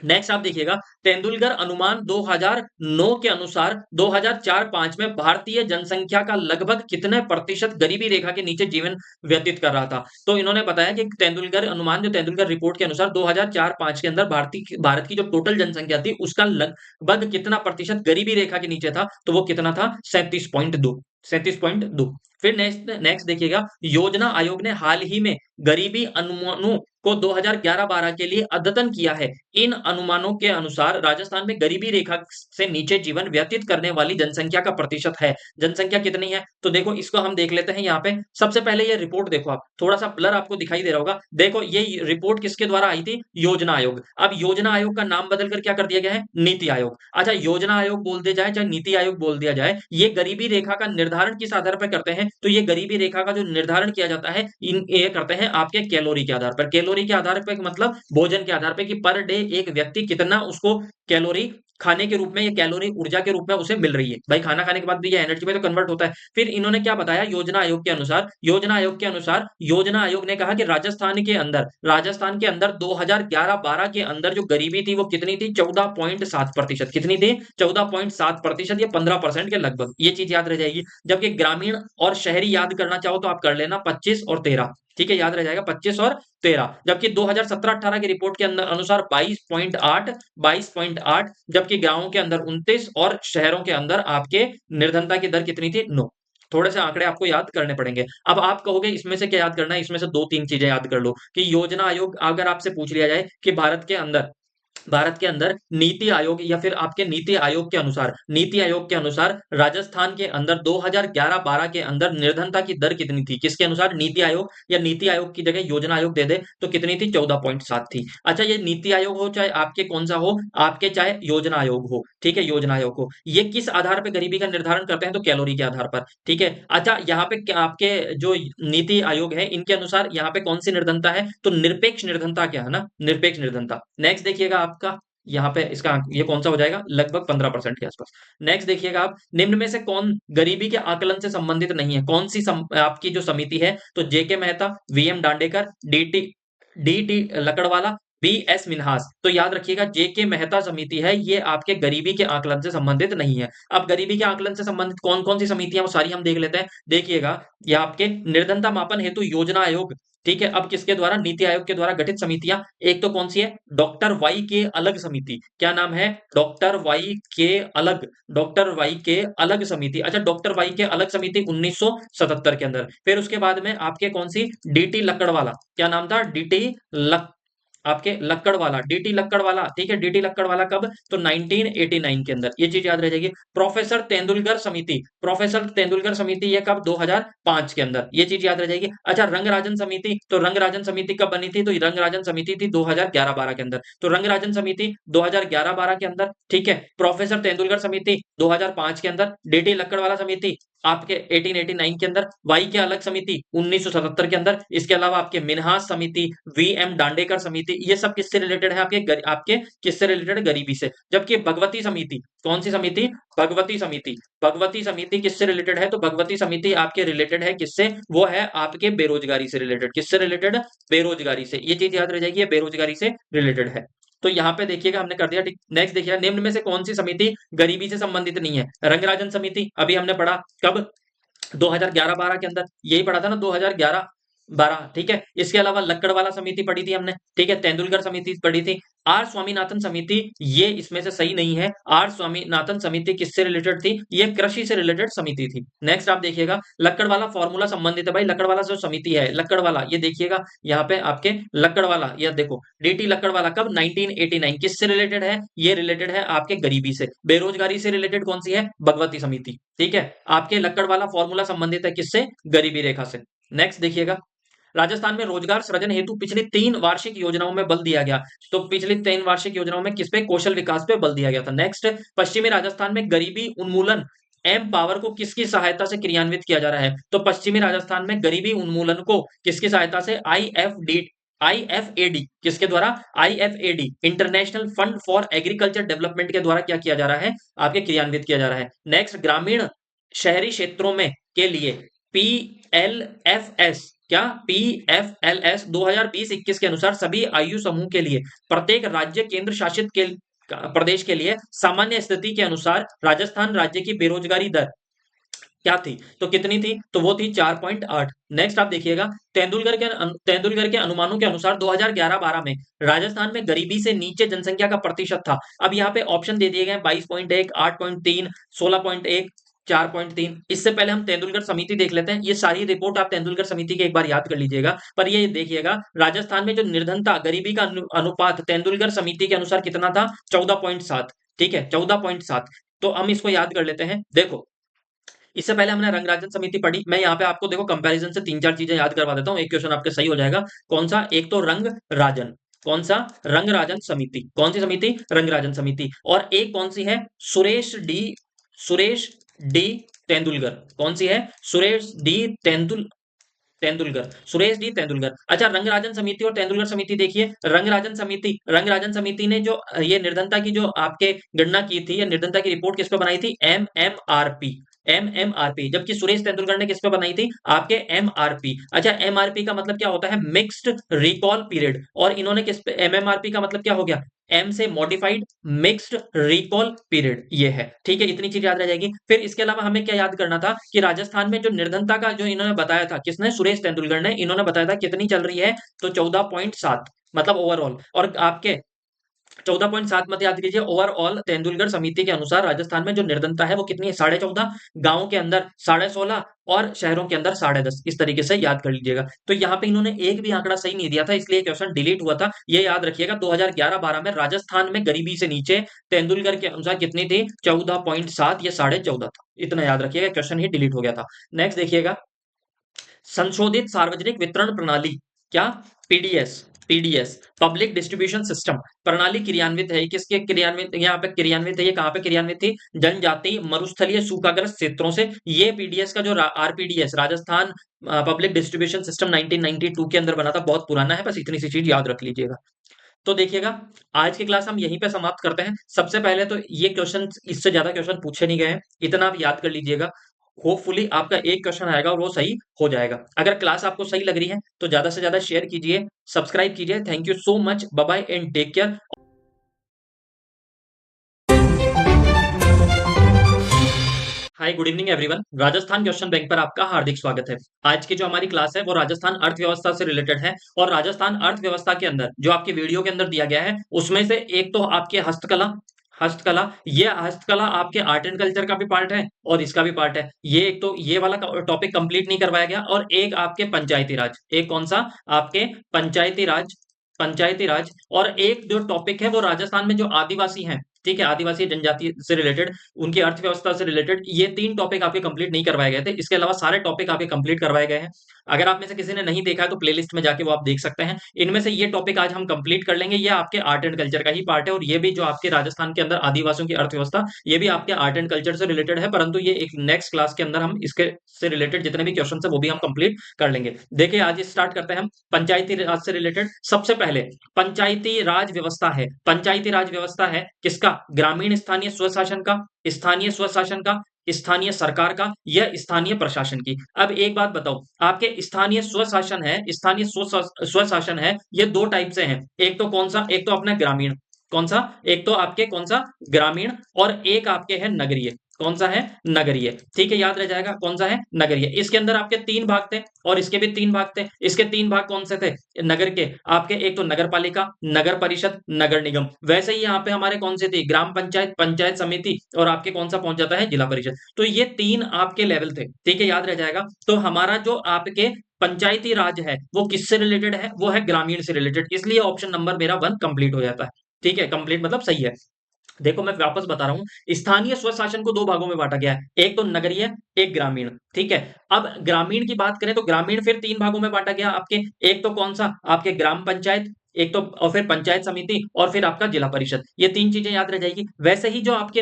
नेक्स्ट आप देखिएगा, तेंदुलकर अनुमान 2009 के अनुसार 2004-5 में भारतीय जनसंख्या का लगभग कितने प्रतिशत गरीबी रेखा के नीचे जीवन व्यतीत कर रहा था। तो इन्होंने बताया कि तेंदुलकर अनुमान, जो तेंदुलकर रिपोर्ट के अनुसार 2004-5 के अंदर भारत की जो टोटल जनसंख्या थी, उसका लगभग कितना प्रतिशत गरीबी रेखा के नीचे था, तो वो कितना था, 37.2। 37.2। फिर नेक्स्ट नेक्स्ट देखिएगा, योजना आयोग ने हाल ही में गरीबी अनुमानों को 2011-12 के लिए अद्यतन किया है। इन अनुमानों के अनुसार राजस्थान में गरीबी रेखा से नीचे जीवन व्यतीत करने वाली जनसंख्या का प्रतिशत है। जनसंख्या कितनी है, तो देखो इसको हम देख लेते हैं। यहाँ पे सबसे पहले ये रिपोर्ट देखो, आप थोड़ा सा ब्लर आपको दिखाई दे रहा होगा। देखो, ये रिपोर्ट किसके द्वारा आई थी, योजना आयोग। अब योजना आयोग का नाम बदलकर क्या कर दिया गया है, नीति आयोग। अच्छा, योजना आयोग बोल दिया जाए चाहे नीति आयोग बोल दिया जाए, ये गरीबी रेखा का निर्धारण किस आधार पर करते हैं, तो ये गरीबी रेखा का जो निर्धारण किया जाता है, ये करते हैं आपके कैलोरी के आधार पर। कैलोरी के आधार पर मतलब भोजन के आधार पर, कि पर डे एक व्यक्ति कितना उसको कैलोरी खाने के रूप में, या कैलोरी ऊर्जा के रूप में उसे मिल रही है। भाई, खाना खाने के बाद भी ये एनर्जी में तो कन्वर्ट होता है। फिर इन्होंने क्या बताया, योजना आयोग के अनुसार, योजना आयोग ने कहा कि राजस्थान के अंदर 2011-12 के अंदर जो गरीबी थी वो कितनी थी, 14.7%। कितनी थी, 14.7%, या 15% के लगभग। ये चीज याद रह जाएगी। जबकि ग्रामीण और शहरी याद करना चाहो तो आप कर लेना 25 और 13। ठीक है, याद रह जाएगा 25 और 13। जबकि 2017-18 की रिपोर्ट के अंदर अनुसार 22.8, जबकि गांवों के अंदर 29, और शहरों के अंदर आपके निर्धनता की दर कितनी थी, 9। थोड़े से आंकड़े आपको याद करने पड़ेंगे। अब आप कहोगे इसमें से क्या याद करना है, इसमें से दो तीन चीजें याद कर लो। कि योजना आयोग, अगर आपसे पूछ लिया जाए कि भारत के अंदर भारत के अंदर नीति आयोग या फिर आपके नीति आयोग के अनुसार राजस्थान के अंदर 2011-12 के अंदर निर्धनता की दर कितनी थी? किसके अनुसार? नीति आयोग, या नीति आयोग की जगह योजना आयोग दे दे तो कितनी थी? 14.7 थी। अच्छा, ये नीति आयोग हो चाहे आपके कौन सा हो, आपके चाहे योजना आयोग हो, ठीक है, योजना आयोग हो, ये किस आधार पर गरीबी का निर्धारण करते हैं? तो कैलोरी के आधार पर, ठीक है। अच्छा, यहाँ पे आपके जो नीति आयोग है इनके अनुसार यहाँ पे कौन सी निर्धनता है? तो निरपेक्ष निर्धनता क्या है ना, निरपेक्ष निर्धनता। नेक्स्ट देखिएगा आपका, यहाँ पे इसका ये कौन सा हो जाएगा? लगभग 15% के आसपास। नेक्स्ट देखिएगा आप, निम्न में से कौन गरीबी के आकलन से संबंधित नहीं है? कौन सी आपकी जो समिति है? तो J K Mehta, V M Dandekar, D T D T Lakdawala, B S Minhas. तो याद रखिएगा, जेके मेहता समिति है, ये आपके गरीबी के आकलन से संबंधित नहीं है। अब गरीबी के आकलन से संबंधित कौन कौन सी समितियां, वो सारी हम देख लेते हैं। देखिएगा, ये आपके निर्धनता मापन हेतु योजना आयोग, ठीक है। अब किसके द्वारा? नीति आयोग के द्वारा गठित समितियां। एक तो कौन सी है? डॉक्टर वाई के अलग समिति। क्या नाम है? डॉक्टर वाई के अलग, डॉक्टर वाई के अलग समिति। अच्छा, डॉक्टर वाई के अलग समिति 1977 के अंदर। फिर उसके बाद में आपके कौन सी? डीटी लक्कड़वाला। क्या नाम था? डीटी लक आपके लक्कड़वाला, डीटी लक्कड़वाला, ठीक है। डीटी लक्कड़वाला कब? तो 1989 के अंदर। ये चीज याद रह जाएगी। प्रोफेसर तेंदुलकर समिति, प्रोफेसर तेंदुलकर समिति ये कब? 2005 के अंदर। ये चीज याद रह जाएगी। अच्छा, रंगराजन समिति, तो रंगराजन समिति कब बनी थी? तो रंगराजन समिति थी 2011-12 के अंदर। तो रंगराजन समिति 2011-12 के अंदर, ठीक है। प्रोफेसर तेंदुलकर समिति 2005 के अंदर। डीटी लक्कड़वाला समिति आपके 1889 के अंदर। वाई के अलग समिति 1977 के अंदर। इसके अलावा आपके मिन्हास समिति, वीएम दांडेकर समिति, ये सब किससे रिलेटेड है? आपके किससे रिलेटेड? गरीबी से। जबकि भगवती समिति, कौन सी समिति? भगवती समिति। भगवती समिति किससे रिलेटेड है? तो भगवती समिति आपके रिलेटेड है किससे? वो है आपके बेरोजगारी से रिलेटेड। किससे रिलेटेड? बेरोजगारी से। ये चीज याद रह जाएगी, ये बेरोजगारी से रिलेटेड है। तो यहाँ पे देखिएगा हमने कर दिया, ठीक। नेक्स्ट देखिएगा, निम्न में से कौन सी समिति गरीबी से संबंधित नहीं है? रंगराजन समिति अभी हमने पढ़ा कब? 2011-12 के अंदर। यही पढ़ा था ना, 2011-12, ठीक है। इसके अलावा लक्कड़वाला समिति पढ़ी थी हमने, ठीक है। तेंदुलकर समिति पढ़ी थी। आर स्वामीनाथन समिति, ये इसमें से सही नहीं है। आर स्वामीनाथन समिति किससे रिलेटेड थी? ये कृषि से रिलेटेड समिति थी। नेक्स्ट आप देखिएगा, लक्कड़वाला फॉर्मूला संबंधित है भाई। लक्कड़वाला जो समिति है, लक्कड़वाला, ये देखिएगा यहाँ पे आपके लक्कड़वाला, ये देखो डीटी लक्कड़वाला कब? 1989। किससे रिलेटेड है? ये रिलेटेड है आपके गरीबी से। बेरोजगारी से रिलेटेड कौन सी है? भगवती समिति, ठीक है। आपके लक्कड़वाला फॉर्मूला संबंधित है किससे? गरीबी रेखा से। नेक्स्ट देखिएगा, राजस्थान में रोजगार सृजन हेतु पिछली 3 वार्षिक योजनाओं में बल दिया गया। तो पिछली 3 वार्षिक योजनाओं में किस पे? कौशल विकास पे बल दिया गया था। नेक्स्ट, पश्चिमी राजस्थान में गरीबी उन्मूलन एम पावर को किसकी सहायता से क्रियान्वित किया जा रहा है? तो पश्चिमी राजस्थान में गरीबी उन्मूलन को किसकी सहायता से? आईएफएडी, किसके द्वारा? IFAD, international fund for agriculture development के द्वारा क्या किया जा रहा है? आपके क्रियान्वित किया जा रहा है। नेक्स्ट, ग्रामीण शहरी क्षेत्रों में के लिए पीएलएफएस, क्या? पीएफएलएस 2020-21 के अनुसार सभी आयु समूह के लिए प्रत्येक राज्य केंद्र शासित के प्रदेश के लिए सामान्य स्थिति के अनुसार राजस्थान राज्य की बेरोजगारी दर क्या थी? तो कितनी थी? तो वो थी 4.8। नेक्स्ट आप देखिएगा, तेंदुलकर के अनुमानों के अनुसार 2011-12 में राजस्थान में गरीबी से नीचे जनसंख्या का प्रतिशत था। अब यहाँ पे ऑप्शन दे दिए गए 22.1, 8.3, 16.1, 4.3। इससे पहले हम तेंदुलकर समिति देख लेते हैं। ये सारी रिपोर्ट आप तेंदुलकर समिति की एक बार याद कर लीजिएगा। पर ये देखिएगा, राजस्थान में जो निर्धनता गरीबी का अनुपात तेंदुलकर समिति के अनुसार कितना था? 14.7, ठीक है, 14.7। तो हम इसको याद कर लेते हैं। देखो, इससे पहले हमने रंगराजन समिति पढ़ी। मैं यहाँ पे आपको देखो कंपैरिजन से 3-4 चीजें याद करवा देता हूँ, एक क्वेश्चन आपके सही हो जाएगा। कौन सा? एक तो रंगराजन, कौन सा? रंगराजन समिति। कौन सी समिति? रंगराजन समिति। और एक कौन सी है? सुरेश डी तेंदुलकर। कौन सी है? सुरेश डी तेंदुलकर। अच्छा, रंगराजन समिति और तेंदुलकर समिति देखिए। रंगराजन समिति ने जो ये निर्धनता की जो आपके गणना की थी, या निर्धनता की रिपोर्ट किस पे बनाई थी? एमएमआरपी। जबकि सुरेश तेंदुलकर ने किस पे बनाई थी? आपके एमआरपी। अच्छा, एमआरपी का मतलब क्या होता है? Mixed recall period. और इन्होंने किस पे? एमएमआरपी का मतलब क्या हो गया? एम से मॉडिफाइड मिक्स्ड रिकॉल पीरियड, ये है, ठीक है। इतनी चीज याद रह जाएगी। फिर इसके अलावा हमें क्या याद करना था कि राजस्थान में जो निर्धनता का जो इन्होंने बताया था, किसने? सुरेश तेंदुलकर ने। इन्होंने बताया था कितनी चल रही है? तो 14.7, मतलब ओवरऑल। और आपके 14.7 मत याद कीजिए। ओवरऑल तेंदुलकर समिति के अनुसार राजस्थान में जो निर्धनता है वो कितनी है? 14.5। गांव के अंदर 16.5 और शहरों के अंदर 10.5। इस तरीके से याद कर लीजिएगा। तो यहाँ पे इन्होंने एक भी आंकड़ा सही नहीं दिया था, इसलिए क्वेश्चन डिलीट हुआ था। ये याद रखिएगा। 2011-12 में राजस्थान में गरीबी से नीचे तेंदुलकर के अनुसार कितनी थी? 14.7 या 14.5 था। इतना याद रखिएगा, क्वेश्चन ही डिलीट हो गया था। नेक्स्ट देखिएगा, संशोधित सार्वजनिक वितरण प्रणाली, क्या? PDS. PDS public distribution system प्रणाली क्रियान्वित है। किसके क्रियान्वित? यहाँ पे क्रियान्वित है। ये कहाँ पे क्रियान्वित थी? जनजाति मरुस्थलीय सूखाग्रस्त क्षेत्रों से। ये पीडीएस का जो आरपीडीएस राजस्थान पब्लिक डिस्ट्रीब्यूशन सिस्टम 1992 के अंदर बना था, बहुत पुराना है। बस इतनी सी चीज याद रख लीजिएगा। तो देखिएगा, आज की क्लास हम यहीं पे समाप्त करते हैं। सबसे पहले तो ये क्वेश्चन, इससे ज्यादा क्वेश्चन पूछे नहीं गए हैं, इतना आप याद कर लीजिएगा। होपफुली आपका एक क्वेश्चन आएगा और वो सही हो जाएगा। अगर क्लास आपको सही लग रही है तो ज्यादा से ज्यादा शेयर कीजिए, सब्सक्राइब कीजिए। Thank you so much. Bye bye and take care. Hi, good evening everyone. Rajasthan question bank पर आपका हार्दिक स्वागत है। आज की जो हमारी क्लास है वो राजस्थान अर्थव्यवस्था से रिलेटेड है। और राजस्थान अर्थव्यवस्था के अंदर जो आपके वीडियो के अंदर दिया गया है, उसमें से एक तो आपके हस्तकला, हस्तकला, ये हस्तकला आपके आर्ट एंड कल्चर का भी पार्ट है और इसका भी पार्ट है। ये एक तो ये वाला टॉपिक कंप्लीट नहीं करवाया गया। और एक आपके पंचायती राज, एक कौन सा? आपके पंचायती राज, पंचायती राज। और एक जो टॉपिक है वो राजस्थान में जो आदिवासी हैं, ठीक है, आदिवासी जनजाति से रिलेटेड, उनकी अर्थव्यवस्था से रिलेटेड, ये 3 टॉपिक आपके कंप्लीट नहीं करवाए गए थे। इसके अलावा सारे टॉपिक आपके कंप्लीट करवाए गए हैं। अगर आप में से किसी ने नहीं देखा है तो प्लेलिस्ट में जाके वो आप देख सकते हैं। इनमें से ये टॉपिक आज हम कंप्लीट कर लेंगे। ये आपके आर्ट एंड कल्चर का ही पार्ट है। और ये भी जो आपके राजस्थान के अंदर आदिवासियों की अर्थव्यवस्था, ये भी आपके आर्ट एंड कल्चर से रिलेटेड है। परंतु ये एक नेक्स्ट क्लास के अंदर हम इसके से रिलेटेड जितने भी क्वेश्चन है वो भी हम कंप्लीट कर लेंगे। देखिए, आज स्टार्ट करते हैं हम पंचायती राज से रिलेटेड। सबसे पहले पंचायती राज व्यवस्था है। पंचायती राज व्यवस्था है किसका? ग्रामीण स्थानीय स्वशासन का, स्थानीय स्वशासन का, स्थानीय सरकार का, या स्थानीय प्रशासन की। अब एक बात बताओ, आपके स्थानीय स्वशासन है, स्थानीय स्वशासन है, ये 2 टाइप से हैं। एक तो कौन सा? एक तो अपना ग्रामीण। कौन सा? एक तो आपके कौन सा? ग्रामीण। और एक आपके है नगरीय। कौन सा है? नगरीय। ठीक है, याद रह जाएगा कौन सा है? नगरीय। इसके अंदर आपके 3 भाग थे और इसके भी 3 भाग थे। इसके 3 भाग कौन से थे नगर के? आपके एक तो नगर पालिका, नगर परिषद, नगर निगम। वैसे ही यहाँ पे हमारे कौन से थे? ग्राम पंचायत, पंचायत समिति, और आपके कौन सा पहुंच जाता है? जिला परिषद। तो ये 3 आपके लेवल थे। ठीक है, याद रह जाएगा। तो हमारा जो आपके पंचायती राज है वो किससे रिलेटेड है? वो है ग्रामीण से रिलेटेड। इसलिए ऑप्शन नंबर मेरा 1 कंप्लीट हो जाता है। ठीक है, कंप्लीट मतलब सही है। देखो, मैं वापस बता रहा हूं, स्थानीय स्वशासन को 2 भागों में बांटा गया है, एक तो नगरीय, एक ग्रामीण। ठीक है, अब ग्रामीण की बात करें तो ग्रामीण फिर 3 भागों में बांटा गया आपके। एक तो कौन सा? आपके ग्राम पंचायत, एक तो, और फिर पंचायत समिति, और फिर आपका जिला परिषद। ये 3 चीजें याद रह जाएगी। वैसे ही जो आपके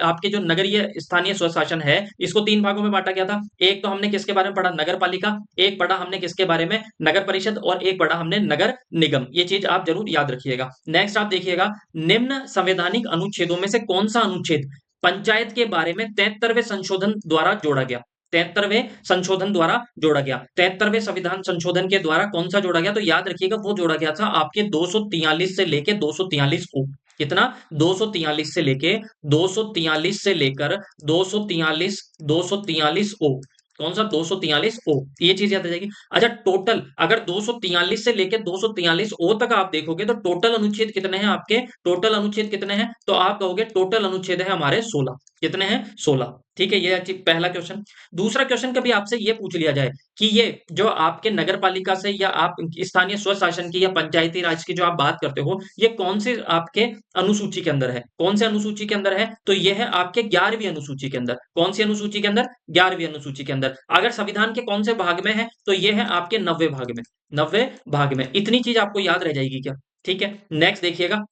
आपके जो नगरीय स्थानीय स्वशासन है, इसको 3 भागों में बांटा गया था। एक तो हमने किसके बारे में पढ़ा? नगर पालिका। एक पढ़ा हमने किसके बारे में? नगर परिषद। और एक पढ़ा हमने नगर निगम। ये चीज आप जरूर याद रखिएगा। नेक्स्ट आप देखिएगा, निम्न संवैधानिक अनुच्छेदों में से कौन सा अनुच्छेद पंचायत के बारे में 73वें संशोधन द्वारा जोड़ा गया? 73वें संशोधन द्वारा जोड़ा गया। 73वें संविधान संशोधन के द्वारा कौन सा जोड़ा गया? तो याद रखिएगा, वो जोड़ा गया था आपके 243 से लेके 243 ओ। कितना? 243 से लेके 243 से लेकर 243, 243 ओ। कौन सा? 243 ओ। ये चीज याद आ जाएगी। अच्छा, टोटल अगर 243 से लेके 243 ओ तक आप देखोगे तो टोटल अनुच्छेद कितने हैं आपके? टोटल अनुच्छेद कितने हैं? तो आप कहोगे टोटल अनुच्छेद है हमारे 16। कितने हैं? 16। ठीक है, ये पहला क्वेश्चन। दूसरा क्वेश्चन कभी आपसे ये पूछ लिया जाए कि ये जो आपके नगर पालिका से या आप स्थानीय स्वशासन की या पंचायती राज की जो आप बात करते हो, ये कौन से आपके अनुसूची के अंदर है? कौन से अनुसूची के अंदर है? तो ये है आपके 11वीं अनुसूची के अंदर। कौन सी अनुसूची के अंदर? 11वीं अनुसूची के अंदर। अगर संविधान के कौन से भाग में है? तो ये है आपके 90वें भाग में। 90वें भाग में। इतनी चीज आपको याद रह जाएगी क्या? ठीक है, नेक्स्ट देखिएगा।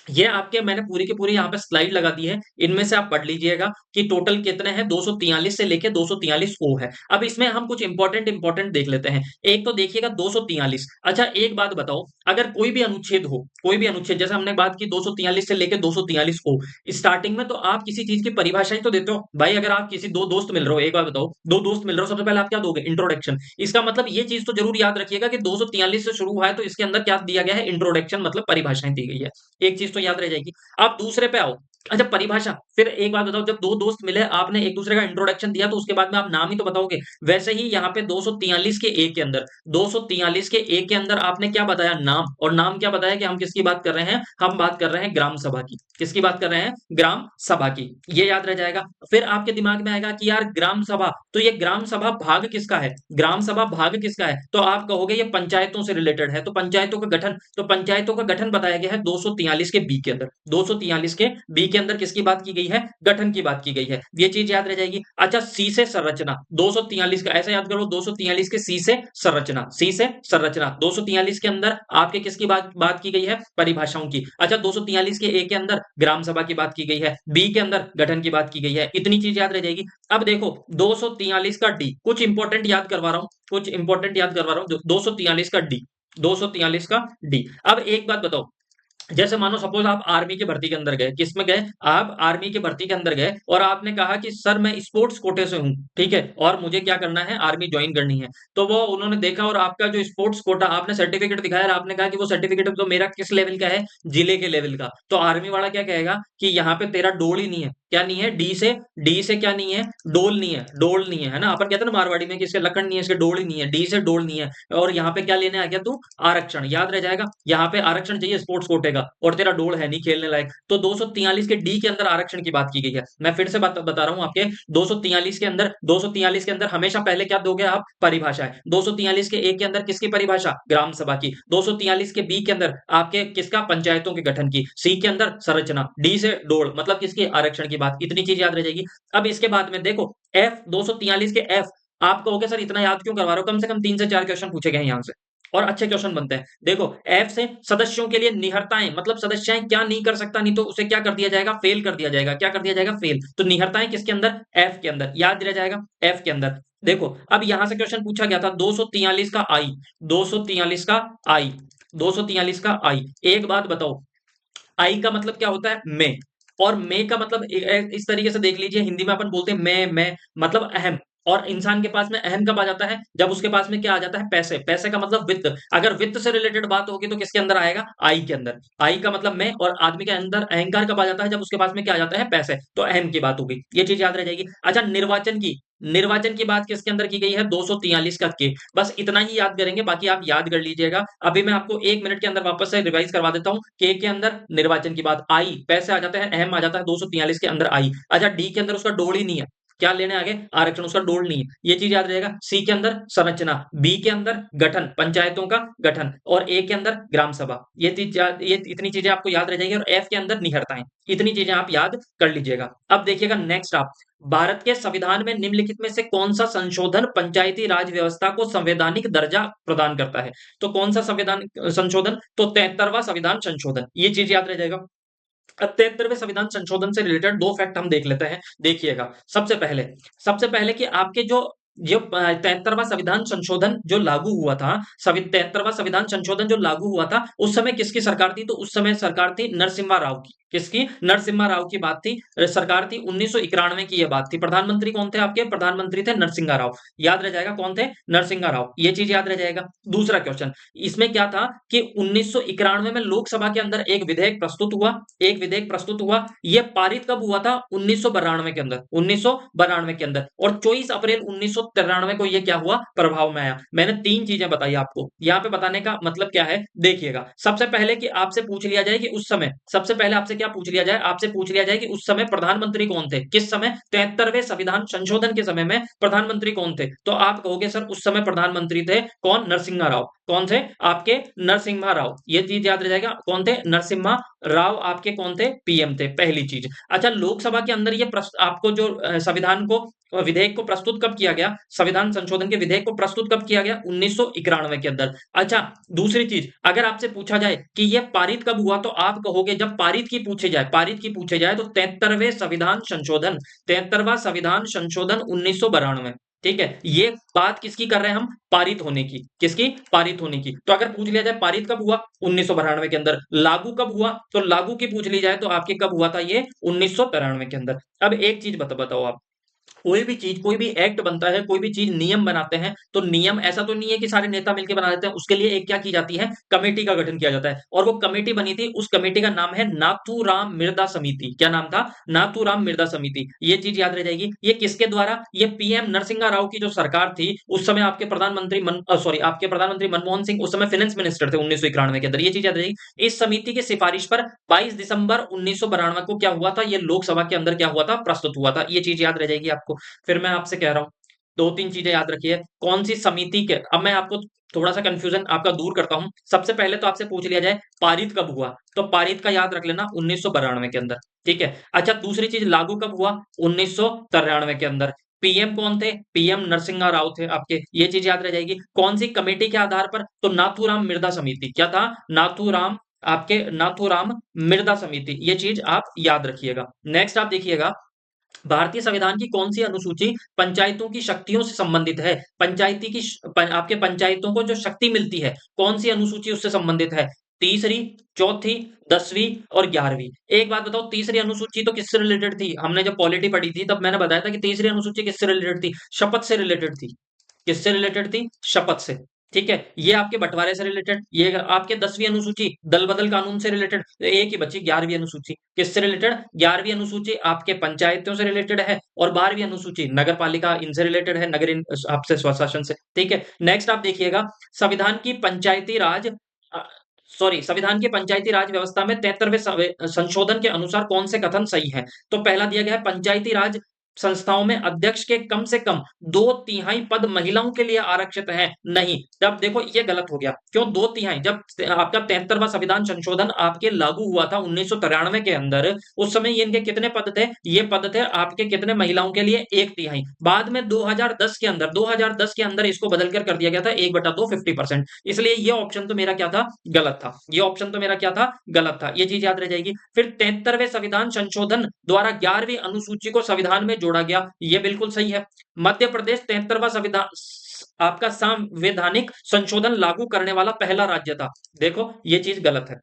ये आपके मैंने पूरी की पूरी यहाँ पे स्लाइड लगा दी है। इनमें से आप पढ़ लीजिएगा कि टोटल कितने हैं। 243 से लेके 243 ओ है। अब इसमें हम कुछ इंपॉर्टेंट देख लेते हैं। एक तो देखिएगा 243। अच्छा, एक बात बताओ, अगर कोई भी अनुच्छेद हो, कोई भी अनुच्छेद, जैसे हमने बात की 243 से लेके 243 ओ, स्टार्टिंग में तो आप किसी चीज की परिभाषा ही तो देते हो भाई। अगर आप किसी 2 दोस्त मिल रहे हो, एक बात बताओ, 2 दोस्त मिल रहे हो, सबसे पहले आप क्या दोगे? इंट्रोडक्शन। इसका मतलब ये चीज तो जरूर याद रखिएगा कि 243 से शुरू हुआ है तो इसके अंदर क्या दिया गया है? इंट्रोडक्शन, मतलब परिभाषाएं दी गई है। एक चीज तो याद रह जाएगी। अब दूसरे पे आओ। अच्छा परिभाषा, फिर एक बात बताओ, जब दो दोस्त मिले आपने एक दूसरे का इंट्रोडक्शन दिया तो उसके बाद में आप नाम ही तो बताओगे। वैसे ही यहाँ पे 243 के ए के अंदर, 243 के ए के अंदर आपने क्या बताया, नाम, और नाम क्या बताया कि हम किसकी बात कर रहे हैं, हम बात कर रहे हैं ग्राम सभा की। किसकी बात कर रहे हैं, ग्राम सभा की। ये याद रह जाएगा। फिर आपके दिमाग में आएगा कि यार ग्राम सभा, तो ये ग्राम सभा भाग किसका है, ग्राम सभा भाग किसका है, तो आप कहोगे ये पंचायतों से रिलेटेड है, तो पंचायतों का गठन, तो पंचायतों का गठन बताया गया है 243 के बी के अंदर। 243 के बी के अंदर किसकी बात की गई है, गठन की बात की गई है। ये चीज याद रह जाएगी। अच्छा सी से संरचना, 243 का ऐसा याद करो, 243 के सी से संरचना, सी से संरचना, 243 के अंदर आपके किसकी बात की गई है, परिभाषाओं की। अच्छा 243 के ए के अंदर ग्राम सभा की बात की गई है, बी के अंदर गठन की बात की गई है। इतनी चीज याद रह जाएगी। अब देखो 243 का डी, कुछ इंपॉर्टेंट याद करवा रहा हूं, कुछ इंपॉर्टेंट याद करवा रहा हूं। 243 का डी, 243 का डी। अब एक बात बताओ, जैसे मानो सपोज आप आर्मी की भर्ती के अंदर गए, किस में गए, आप आर्मी की भर्ती के अंदर गए और आपने कहा कि सर मैं स्पोर्ट्स कोटे से हूं, ठीक है, और मुझे क्या करना है, आर्मी ज्वाइन करनी है। तो वो उन्होंने देखा और आपका जो स्पोर्ट्स कोटा, आपने सर्टिफिकेट दिखाया और आपने कहा कि वो सर्टिफिकेट तो मेरा किस लेवल का है, जिले के लेवल का। तो आर्मी वाला क्या कहेगा कि यहाँ पे तेरा डोल ही नहीं है, क्या नहीं है, डी से क्या नहीं है, डोल नहीं है, डोल नहीं है ना, अपन कहते हैं ना मारवाड़ी में कि इसके लखन नहीं है, इसके डोल ही नहीं है, डी से डोल नहीं है। और यहाँ पे क्या लेने आ गया तू, आरक्षण, याद रह जाएगा। यहाँ पे आरक्षण चाहिए स्पोर्ट्स कोटे का और तेरा डोल है नहीं खेलने लायक, तो 243 के डी के अंदर आरक्षण की बात की गई है। मैं फिर से बता रहा हूं आपके, 243 के अंदर, 243 के अंदर हमेशा पहले क्या दोगे आप, परिभाषा है। 243 के ए के अंदर किसकी परिभाषा, ग्राम सभा की। 243 के बी के अंदर आपके किसका, पंचायतों के गठन की। सी के अंदर संरचना, डी से डोल मतलब किसकी, आरक्षण की बात। इतनी चीज याद रह जाएगी। अब इसके बाद में देखो एफ, 243 के एफ, आप कहोगे सर इतना याद क्यों करवा रहे हो, कम से कम 3 से 4 क्वेश्चन पूछे गए हैं यहाँ से और अच्छे क्वेश्चन बनते हैं। देखो एफ से सदस्यों के लिए निहरताएं, मतलब सदस्याएं क्या नहीं कर सकता, नहीं तो उसे क्या कर दिया जाएगा, फेल कर दिया जाएगा। क्या कर दिया जाएगा, फेल। तो निहरताएं किसके अंदर, एफ के अंदर, याद रह जाएगा, एफ के अंदर। देखो अब यहां से क्वेश्चन पूछा गया था 243 का आई, 243 का आई, 243 का आई। एक बात बताओ, आई का मतलब क्या होता है, मैं, और मैं का मतलब इस तरीके से देख लीजिए, हिंदी में अपन बोलते हैं मैं मतलब अहम। और इंसान के पास में अहम कब आ जाता है, जब उसके पास में क्या आ जाता है, पैसे। पैसे का मतलब वित्त। अगर वित्त से रिलेटेड बात होगी तो किसके अंदर आएगा, आई के अंदर। आई का मतलब मैं, और आदमी के अंदर अहंकार कब आ जाता है, जब उसके पास में क्या आ जाता है, पैसे। तो अहम की बात होगी, ये चीज याद रह जाएगी। अच्छा निर्वाचन की, निर्वाचन की बात किसके अंदर की गई है, 243 का के। बस इतना ही याद करेंगे, बाकी आप याद कर लीजिएगा। अभी मैं आपको 1 मिनट के अंदर वापस से रिवाइज करवा देता हूँ। के अंदर निर्वाचन की बात, आई पैसे आ जाता है, अहम आ जाता है 243 के अंदर आई। अच्छा डी के अंदर उसका डोल ही नहीं है, क्या लेने आगे, आरक्षण, उसका डोल नहीं है, ये चीज याद रहेगा। सी के अंदर संरचना, बी के अंदर गठन, पंचायतों का गठन, और ए के अंदर ग्राम सभा। ये इतनी चीजें आपको याद रह जाएगी। और एफ के अंदर निहरताएं, इतनी चीजें आप याद कर लीजिएगा। अब देखिएगा नेक्स्ट आप, भारत के संविधान में निम्नलिखित में से कौन सा संशोधन पंचायती राज व्यवस्था को संवैधानिक दर्जा प्रदान करता है। तो कौन सा संविधान संशोधन, तो 73वां संविधान संशोधन, ये चीज याद रह जाएगा। अब 73वें संविधान संशोधन से रिलेटेड दो फैक्ट हम देख लेते हैं, देखिएगा। सबसे पहले कि आपके जो 73वां संविधान संशोधन जो लागू हुआ था, 73वां संविधान संशोधन जो लागू हुआ था, उस समय किसकी सरकार थी, तो उस समय सरकार थी नरसिम्हा राव की। किसकी, नरसिम्हा राव की बात थी, सरकार थी। 1991 की यह बात थी। प्रधानमंत्री कौन थे आपके, प्रधानमंत्री थे नरसिंहा राव। याद रह जाएगा कौन थे, नरसिंहा राव, ये चीज याद रह जाएगा। दूसरा क्वेश्चन, इसमें क्या था कि 1991 में लोकसभा के अंदर एक विधेयक प्रस्तुत हुआ, एक विधेयक प्रस्तुत हुआ। यह पारित कब हुआ था, 1992 के अंदर, 1992 के अंदर। और 24 अप्रैल 1993 को यह क्या हुआ, प्रभाव में आया। मैंने 3 चीजें बताई आपको, यहाँ पे बताने का मतलब क्या है, देखिएगा। सबसे पहले कि आपसे पूछ लिया जाए कि उस समय, सबसे पहले आपसे क्या पूछ लिया जाए, आपसे पूछ लिया जाए कि उस समय प्रधानमंत्री कौन थे, किस समय, 73वें संविधान संशोधन के समय में प्रधानमंत्री कौन थे। तो आप कहोगे सर उस समय प्रधानमंत्री थे कौन, नरसिंहा राव। कौन थे आपके, नरसिम्हा राव, ये चीज याद रह जाएगा। कौन थे, नरसिम्हा राव आपके कौन थे, पीएम थे, पहली चीज। अच्छा लोकसभा के अंदर ये आपको जो संविधान को, विधेयक को प्रस्तुत कब किया गया, संविधान संशोधन के विधेयक को प्रस्तुत कब किया गया, 1991 के अंदर। अच्छा दूसरी चीज, अगर आपसे पूछा जाए कि यह पारित कब हुआ, तो आप कहोगे जब पारित की पूछे जाए, पारित की पूछे जाए तो 73वें संविधान संशोधन, 73वां संविधान संशोधन 1992। ठीक है, ये बात किसकी कर रहे हैं हम, पारित होने की, किसकी, पारित होने की। तो अगर पूछ लिया जाए पारित कब हुआ, 1992 के अंदर। लागू कब हुआ, तो लागू की पूछ ली जाए तो आपके कब हुआ था ये, 1993 के अंदर। अब एक चीज बताओ आप, कोई भी चीज, कोई भी एक्ट बनता है, कोई भी चीज नियम बनाते हैं, तो नियम ऐसा तो नहीं है कि सारे नेता मिलकर बना देते हैं। उसके लिए एक क्या की जाती है, कमेटी का गठन किया जाता है। और वो कमेटी बनी थी, उस कमेटी का नाम है नाथूराम मिर्दा समिति। क्या नाम था? नाथूराम मिर्दा समिति। ये चीज याद रह जाएगी। ये किसके द्वारा? ये पीएम नरसिंहा राव की जो सरकार थी उस समय, आपके प्रधानमंत्री सॉरी, आपके प्रधानमंत्री मनमोहन सिंह उस समय फाइनेंस मिनिस्टर थे 1991 के अंदर। ये चीज याद रहेगी। इस समिति की सिफारिश पर 22 दिसंबर 1992 को क्या हुआ था, ये लोकसभा के अंदर क्या हुआ था, प्रस्तुत हुआ था। ये चीज याद रह जाएगी आपको। फिर मैं आपसे कह रहा हूं, दो तीन चीजें याद रखिए। कौन सी समिति के, अब मैं आपको थोड़ा सा कंफ्यूजन आपका दूर करता हूं। सबसे पहले तो आपसे पूछ लिया जाए पारित कब हुआ, तो पारित का याद रख लेना 1992 के अंदर। ठीक है। अच्छा, दूसरी चीज, लागू कब हुआ? 1993 के अंदर। पीएम कौन थे? पीएम नरसिंहा राव थे आपके। ये चीज याद रह जाएगी। कौन सी कमेटी के आधार पर? तो नाथूराम मिर्दा समिति। क्या था? नाथूराम, आपके नाथूराम मिर्दा समिति। ये चीज आप याद रखिएगा। नेक्स्ट आप देखिएगा, भारतीय संविधान की कौन सी अनुसूची पंचायतों की शक्तियों से संबंधित है? पंचायती की आपके पंचायतों को जो शक्ति मिलती है, कौन सी अनुसूची उससे संबंधित है? तीसरी, चौथी, 10वीं और 11वीं। एक बात बताओ, तीसरी अनुसूची तो किससे रिलेटेड थी? हमने जब पॉलिटी पढ़ी थी तब मैंने बताया था कि तीसरी अनुसूची किससे रिलेटेड थी? शपथ से रिलेटेड थी। किससे रिलेटेड थी? शपथ से। ठीक है। ये आपके बंटवारे से रिलेटेड। ये आपके 10वीं अनुसूची दल बदल कानून से रिलेटेड। एक ही बची 11वीं अनुसूची। किससे रिलेटेड? 11वीं अनुसूची आपके पंचायतों से रिलेटेड है, और 12वीं अनुसूची नगर पालिका इनसे रिलेटेड है, नगर आपसे स्वशासन से। ठीक है। नेक्स्ट आप देखिएगा, संविधान की पंचायती राज संविधान की पंचायती राज व्यवस्था में 73वें संशोधन के अनुसार कौन से कथन सही है? तो पहला दिया गया है, पंचायती राज संस्थाओं में अध्यक्ष के कम से कम 2/3 पद महिलाओं के लिए आरक्षित हैं। नहीं, तब देखो ये गलत हो गया। क्यों 2/3? जब आपका 73वां संविधान संशोधन आपके लागू हुआ था 1993 के अंदर, उस समय ये इनके कितने पद थे? ये पद थे आपके कितने, महिलाओं के लिए 1/3। बाद में 2010 के अंदर इसको बदल कर दिया गया था 1/2, 50%। इसलिए ये ऑप्शन तो मेरा क्या था, गलत था। ये ऑप्शन तो मेरा क्या था, गलत था। ये चीज याद रह जाएगी। फिर 73वें संविधान संशोधन द्वारा 11वीं अनुसूची को संविधान में जोड़ा गया, ये बिल्कुल सही है। मध्य प्रदेश 73वां संविधान आपका संवैधानिक संशोधन लागू करने वाला पहला राज्य था। देखो ये चीज गलत है।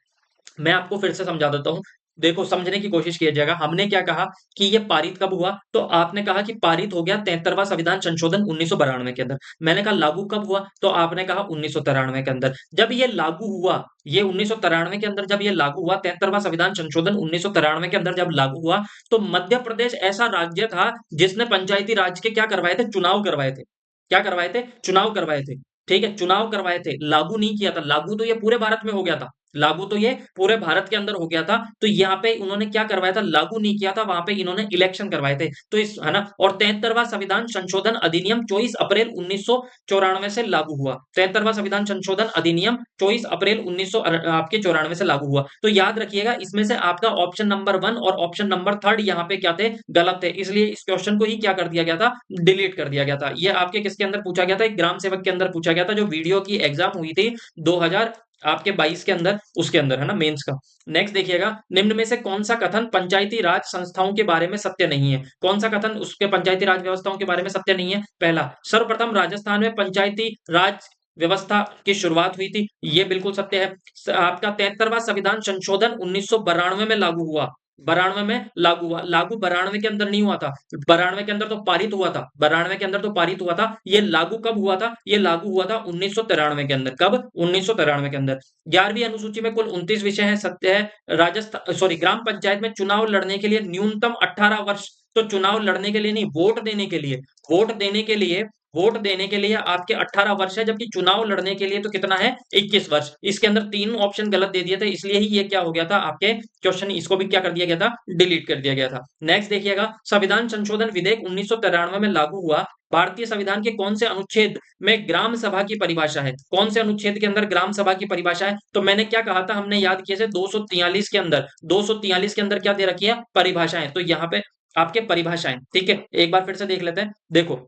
मैं आपको फिर से समझा देता हूं। देखो, समझने की कोशिश कीजिएगा। हमने क्या कहा कि ये पारित कब हुआ, तो आपने कहा कि पारित हो गया 73वां संविधान संशोधन 1992 के अंदर। मैंने कहा लागू कब हुआ, तो आपने कहा 1993 के अंदर। जब ये लागू हुआ, ये 1993 के अंदर जब ये लागू हुआ, 73वां संविधान संशोधन 1993 के अंदर जब लागू हुआ, तो मध्य प्रदेश ऐसा राज्य था जिसने पंचायती राज के क्या करवाए थे, चुनाव करवाए थे। क्या करवाए थे? चुनाव करवाए थे। ठीक है, चुनाव करवाए थे, लागू नहीं किया था। लागू तो ये पूरे भारत में हो गया था। लागू तो ये पूरे भारत के अंदर हो गया था। तो यहाँ पे उन्होंने क्या करवाया था, लागू नहीं किया था, वहां पे इन्होंने इलेक्शन करवाए थे। तो इस, है ना। और 73वां संविधान संशोधन अधिनियम 24 अप्रैल 1994 से लागू हुआ। 73वां संविधान संशोधन अधिनियम 24 अप्रैल 1900 आपके 94 से लागू हुआ। तो याद रखिएगा, इसमें से आपका ऑप्शन नंबर 1 और ऑप्शन नंबर 3 यहाँ पे क्या थे, गलत थे। इसलिए इस क्वेश्चन को ही क्या कर दिया गया था, डिलीट कर दिया गया था। ये आपके किसके अंदर पूछा गया था, एक ग्राम सेवक के अंदर पूछा गया था, जो वीडियो की एग्जाम हुई थी 2000 आपके 22 के अंदर, उसके अंदर, है ना, मेंस का। नेक्स्ट देखिएगा, निम्न में से कौन सा कथन पंचायती राज संस्थाओं के बारे में सत्य नहीं है? कौन सा कथन उसके पंचायती राज व्यवस्थाओं के बारे में सत्य नहीं है? पहला, सर्वप्रथम राजस्थान में पंचायती राज व्यवस्था की शुरुआत हुई थी, ये बिल्कुल सत्य है। आपका 73वां संविधान संशोधन 1992 में लागू हुआ। 92 में लागू हुआ। लागू 92 के अंदर नहीं हुआ था, 92 के अंदर तो पारित हुआ था। 92 के अंदर तो पारित हुआ था। ये लागू कब हुआ था? ये लागू हुआ था 1993 के अंदर। कब? 1993 के अंदर। 11वीं अनुसूची में कुल 29 विषय हैं, सत्य है। राजस्थान, सॉरी, ग्राम पंचायत में चुनाव लड़ने के लिए न्यूनतम 18 वर्ष, तो चुनाव लड़ने के लिए नहीं, वोट देने के लिए, वोट देने के लिए, वोट देने के लिए आपके 18 वर्ष है, जबकि चुनाव लड़ने के लिए तो कितना है, 21 वर्ष। इसके अंदर 3 ऑप्शन गलत दे दिए थे, इसलिए ही ये क्या हो गया था आपके क्वेश्चन, इसको भी क्या कर दिया गया था, डिलीट कर दिया गया था। नेक्स्ट देखिएगा, संविधान संशोधन विधेयक 1993 में लागू हुआ। भारतीय संविधान के कौन से अनुच्छेद में ग्राम सभा की परिभाषा है? कौन से अनुच्छेद के अंदर ग्राम सभा की परिभाषा है? तो मैंने क्या कहा था, हमने याद किए थे 243 के अंदर। 243 के अंदर क्या दे रखी है, परिभाषाएं। तो यहाँ पे आपके परिभाषाएं, ठीक है, एक बार फिर से देख लेते हैं। देखो,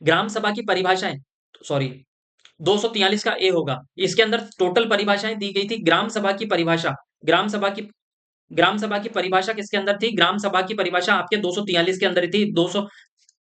ग्राम सभा की परिभाषाएं, सॉरी, 243 का ए होगा। इसके अंदर टोटल परिभाषाएं दी गई थी। ग्राम सभा की परिभाषा, ग्राम सभा की, ग्राम सभा की परिभाषा किसके अंदर थी? ग्राम सभा की परिभाषा आपके 243 के अंदर ही थी।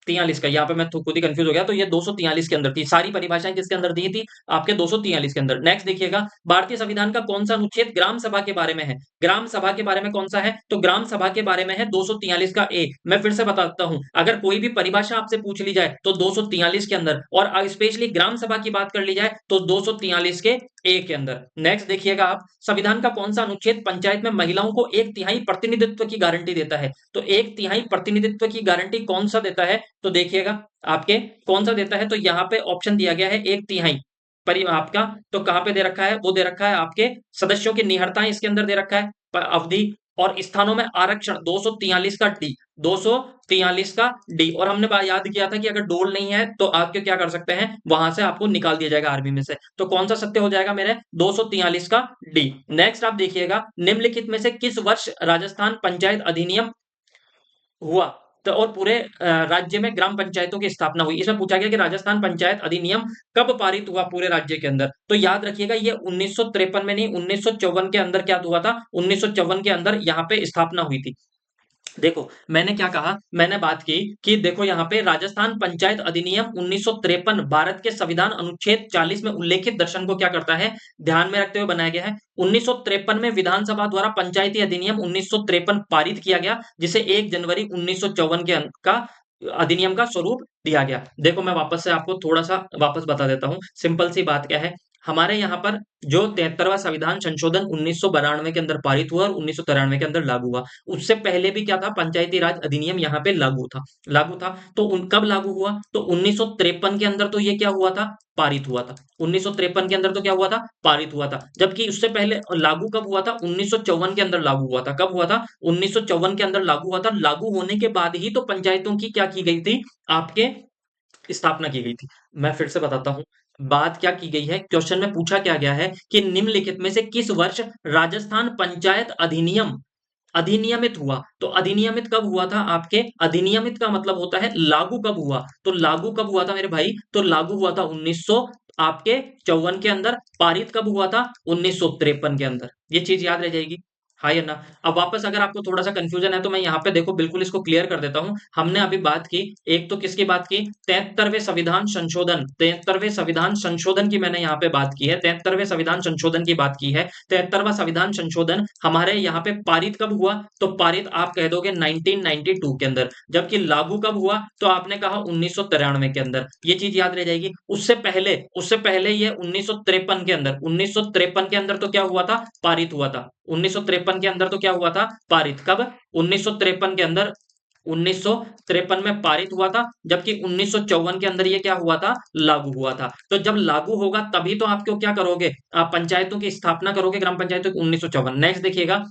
243 का, यहाँ पे मैं खुद ही कंफ्यूज हो गया, तो ये 243 के अंदर थी, सारी परिभाषाएं किसके अंदर दी थी, आपके 243 के अंदर। नेक्स्ट देखिएगा, भारतीय संविधान का कौन सा अनुच्छेद ग्राम सभा के बारे में है? ग्राम सभा के बारे में कौन सा है? तो ग्राम सभा के बारे में है 243 का ए। मैं फिर से बताता हूं, अगर कोई भी परिभाषा आपसे पूछ ली जाए तो 243 के अंदर, और स्पेशली ग्राम सभा की बात कर ली जाए तो 243 के ए के अंदर। नेक्स्ट देखिएगा आप, संविधान का कौन सा अनुच्छेद पंचायत में महिलाओं को 1/3 प्रतिनिधित्व की गारंटी देता है? तो 1/3 प्रतिनिधित्व की गारंटी कौन सा देता है? तो देखिएगा आपके कौन सा देता है, तो यहाँ पे ऑप्शन दिया गया है 1/3 पर आपका, तो कहां पे दे रखा है? वो दे रखा है आपके सदस्यों की निहरताएं इसके अंदर दे रखा है, अवधि और स्थानों में आरक्षण 243 का डी, 243 का डी। और हमने याद किया था कि अगर डोल नहीं है तो आपके क्या कर सकते हैं, वहां से आपको निकाल दिया जाएगा आर्मी में से। तो कौन सा सत्य हो जाएगा मेरे? 243 का डी। नेक्स्ट आप देखिएगा, निम्नलिखित में से किस वर्ष राजस्थान पंचायत अधिनियम हुआ? तो और पूरे राज्य में ग्राम पंचायतों की स्थापना हुई। इसमें पूछा गया कि राजस्थान पंचायत अधिनियम कब पारित हुआ पूरे राज्य के अंदर? तो याद रखिएगा ये 1953 में नहीं, 1954 के अंदर क्या हुआ था? 1954 के अंदर यहाँ पे स्थापना हुई थी। देखो मैंने क्या कहा, मैंने बात की कि देखो यहाँ पे राजस्थान पंचायत अधिनियम 1953 भारत के संविधान अनुच्छेद 40 में उल्लेखित दर्शन को क्या करता है, ध्यान में रखते हुए बनाया गया है। 1953 में विधानसभा द्वारा पंचायती अधिनियम 1953 पारित किया गया, जिसे 1 जनवरी 1954 के का अधिनियम का स्वरूप दिया गया। देखो मैं वापस से आपको थोड़ा सा वापस बता देता हूँ, सिंपल सी बात क्या है, हमारे यहाँ पर जो 73वां संविधान संशोधन 1992 के अंदर पारित हुआ और 1993 के अंदर लागू हुआ, उससे पहले भी क्या था, पंचायती राज अधिनियम यहाँ पे लागू था। तो कब लागू हुआ? तो 1953 के अंदर तो ये क्या हुआ था, पारित हुआ था। 1953 के अंदर तो क्या हुआ था, पारित हुआ था। जबकि उससे पहले लागू कब हुआ था? 1954 के अंदर लागू हुआ था। कब हुआ था? 1954 के अंदर लागू हुआ था। लागू होने के बाद ही तो पंचायतों की क्या की गई थी, आपके स्थापना की गई थी। मैं फिर से बताता हूँ, बात क्या की गई है, क्वेश्चन में पूछा क्या गया है कि निम्नलिखित में से किस वर्ष राजस्थान पंचायत अधिनियम अधिनियमित हुआ? तो अधिनियमित कब हुआ था आपके? अधिनियमित का मतलब होता है लागू कब हुआ। तो लागू कब हुआ था मेरे भाई? तो लागू हुआ था 1900 आपके 54 के अंदर। पारित कब हुआ था? 1953 के अंदर। ये चीज याद रह जाएगी, हाँ या ना? अब वापस अगर आपको थोड़ा सा कंफ्यूजन है तो मैं यहाँ पे देखो बिल्कुल इसको क्लियर कर देता हूँ। हमने अभी बात की, एक तो किसकी बात की, 73वें संविधान संशोधन, 73वें संविधान संशोधन की मैंने यहाँ पे बात की है, 73वें संविधान संशोधन की बात की है। 73वां संविधान संशोधन हमारे यहाँ पे पारित कब हुआ? तो पारित आप कह दोगे 1992 के अंदर। जबकि लागू कब हुआ? तो आपने कहा 1993 के अंदर। ये चीज याद रह जाएगी। उससे पहले ये 1953 के अंदर, 1953 के अंदर तो क्या हुआ था, पारित हुआ था। 1953 के अंदर तो क्या हुआ था, पारित। कब? 1953 के अंदर, 1953 में पारित हुआ था। जबकि 1954 के अंदर ये क्या हुआ था, लागू हुआ था। तो जब लागू होगा तभी तो आपको क्या करोगे, आप पंचायतों की स्थापना करोगे, ग्राम पंचायतों की। 1954। नेक्स्ट देखिएगा,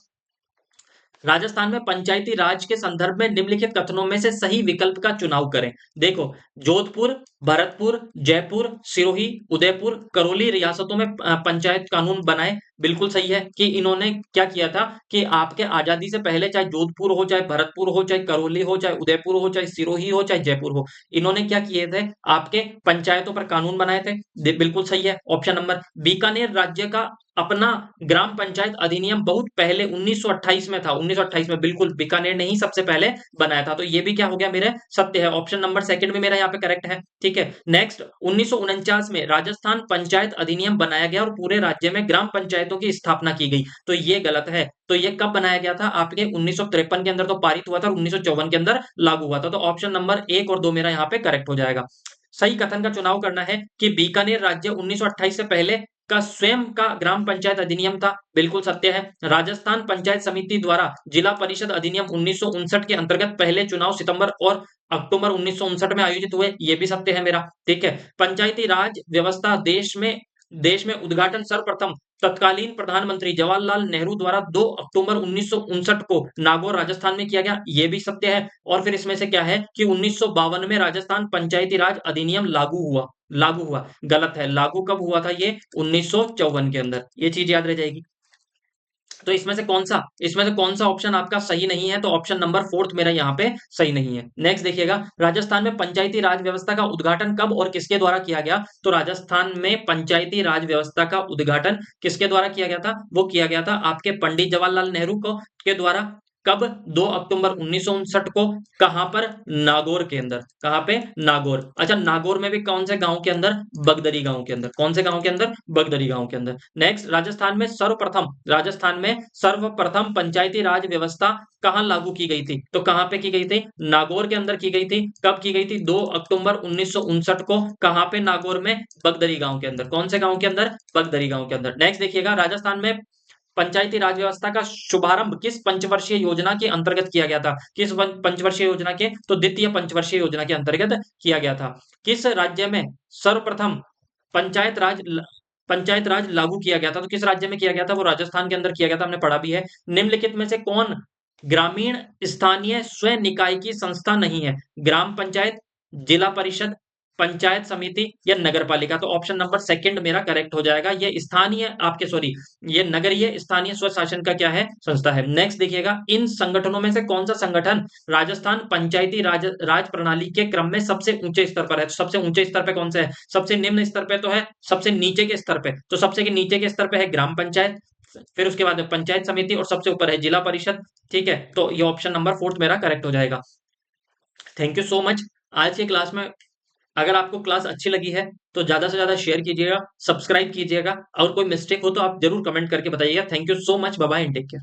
राजस्थान में पंचायती राज के संदर्भ में निम्नलिखित कथनों में से सही विकल्प का चुनाव करें। देखो, जोधपुर, भरतपुर, जयपुर, सिरोही, उदयपुर, करौली रियासतों में पंचायत कानून बनाए। बिल्कुल सही है कि इन्होंने क्या किया था कि आपके आजादी से पहले, चाहे जोधपुर हो, चाहे भरतपुर हो, चाहे करौली हो, चाहे उदयपुर हो, चाहे सिरोही हो, चाहे जयपुर हो, इन्होंने क्या किए थे, आपके पंचायतों पर कानून बनाए थे। बिल्कुल सही है ऑप्शन नंबर। बीकानेर राज्य का अपना ग्राम पंचायत अधिनियम बहुत पहले 1928 में था। 1928 में, बिल्कुल, बीकानेर ने ही सबसे पहले बनाया था। तो ये भी क्या हो गया मेरे, सत्य है। ऑप्शन नंबर सेकंड में मेरा यहाँ पे करेक्ट है। ठीक है। नेक्स्ट, 1949 में राजस्थान पंचायत अधिनियम बनाया गया और पूरे राज्य में ग्राम पंचायतों की स्थापना की गई। तो ये गलत है। तो ये कब बनाया गया था, आपके 1953 के अंदर तो पारित हुआ था और 1954 के अंदर लागू हुआ था। तो ऑप्शन नंबर 1 और 2 मेरा यहाँ पे करेक्ट हो जाएगा। सही कथन का चुनाव करना है कि बीकानेर राज्य 1928 से पहले का स्वयं का ग्राम पंचायत अधिनियम था। बिल्कुल सत्य है। राजस्थान पंचायत समिति द्वारा जिला परिषद अधिनियम 1959 के अंतर्गत पहले चुनाव सितंबर और अक्टूबर 1959 में आयोजित हुए। ये भी सत्य है मेरा। ठीक है। पंचायती राज व्यवस्था देश में उद्घाटन सर्वप्रथम तत्कालीन प्रधानमंत्री जवाहरलाल नेहरू द्वारा 2 अक्टूबर 1959 को नागौर राजस्थान में किया गया। ये भी सत्य है। और फिर इसमें से क्या है कि 1952 में राजस्थान पंचायती राज अधिनियम लागू हुआ। गलत है। लागू कब हुआ था ये, 1954 के अंदर। ये चीज याद रह जाएगी। तो इसमें से कौन सा ऑप्शन आपका सही नहीं है? तो ऑप्शन नंबर 4 मेरा यहाँ पे सही नहीं है। नेक्स्ट देखिएगा, राजस्थान में पंचायती राज व्यवस्था का उद्घाटन कब और किसके द्वारा किया गया? तो राजस्थान में पंचायती राज व्यवस्था का उद्घाटन किसके द्वारा किया गया था? वो किया गया था आपके पंडित जवाहरलाल नेहरू को के द्वारा। कब? 2 अक्टूबर 1959 को। कहां पर? नागौर के अंदर। कहां पे? नागौर। अच्छा, नागौर में भी कौन से गांव के अंदर? बगदरी गांव के अंदर। कौन से गांव के अंदर? बगदरी गांव के अंदर। नेक्स्ट, राजस्थान में सर्वप्रथम पंचायती राज व्यवस्था कहां लागू की गई थी? तो कहां पे की गई थी? नागौर के अंदर की गई थी। कब की गई थी? 2 अक्टूबर 1959 को। कहां पे? नागौर में, बगदरी गांव के अंदर। कौन से गांव के अंदर? बगदरी गांव के अंदर। नेक्स्ट देखिएगा, राजस्थान में पंचायती राज व्यवस्था का शुभारंभ किस पंचवर्षीय योजना के अंतर्गत किया गया था? किस पंचवर्षीय योजना के? तो द्वितीय पंचवर्षीय योजना के अंतर्गत किया गया था। किस राज्य में सर्वप्रथम पंचायत राज पंचायत राज लागू किया गया था? तो किस राज्य में किया गया था? वो राजस्थान के अंदर किया गया था, हमने पढ़ा भी है। निम्नलिखित में से कौन ग्रामीण स्थानीय स्वयं निकाय की संस्था नहीं है? ग्राम पंचायत, जिला परिषद, पंचायत समिति या नगर पालिका? तो ऑप्शन नंबर सेकंड मेरा करेक्ट हो जाएगा। ये स्थानीय आपके सॉरी ये नगरीय स्थानीय स्वशासन का क्या है? संस्था है। नेक्स्ट देखिएगा, इन संगठनों में से कौन सा संगठन राजस्थान पंचायती राज प्रणाली के क्रम में सबसे ऊंचे स्तर पर है? तो सबसे ऊंचे स्तर पे कौन सा है? सबसे निम्न स्तर पे तो है, सबसे नीचे के स्तर पे, तो सबसे के नीचे के स्तर पे है ग्राम पंचायत, फिर उसके बाद में पंचायत समिति और सबसे ऊपर है जिला परिषद। ठीक है, तो ये ऑप्शन नंबर फोर्थ मेरा करेक्ट हो जाएगा। Thank you so much. आज की क्लास में अगर आपको क्लास अच्छी लगी है तो ज्यादा से ज्यादा शेयर कीजिएगा, सब्सक्राइब कीजिएगा, और कोई मिस्टेक हो तो आप जरूर कमेंट करके बताइएगा। Thank you so much, bye bye and take care.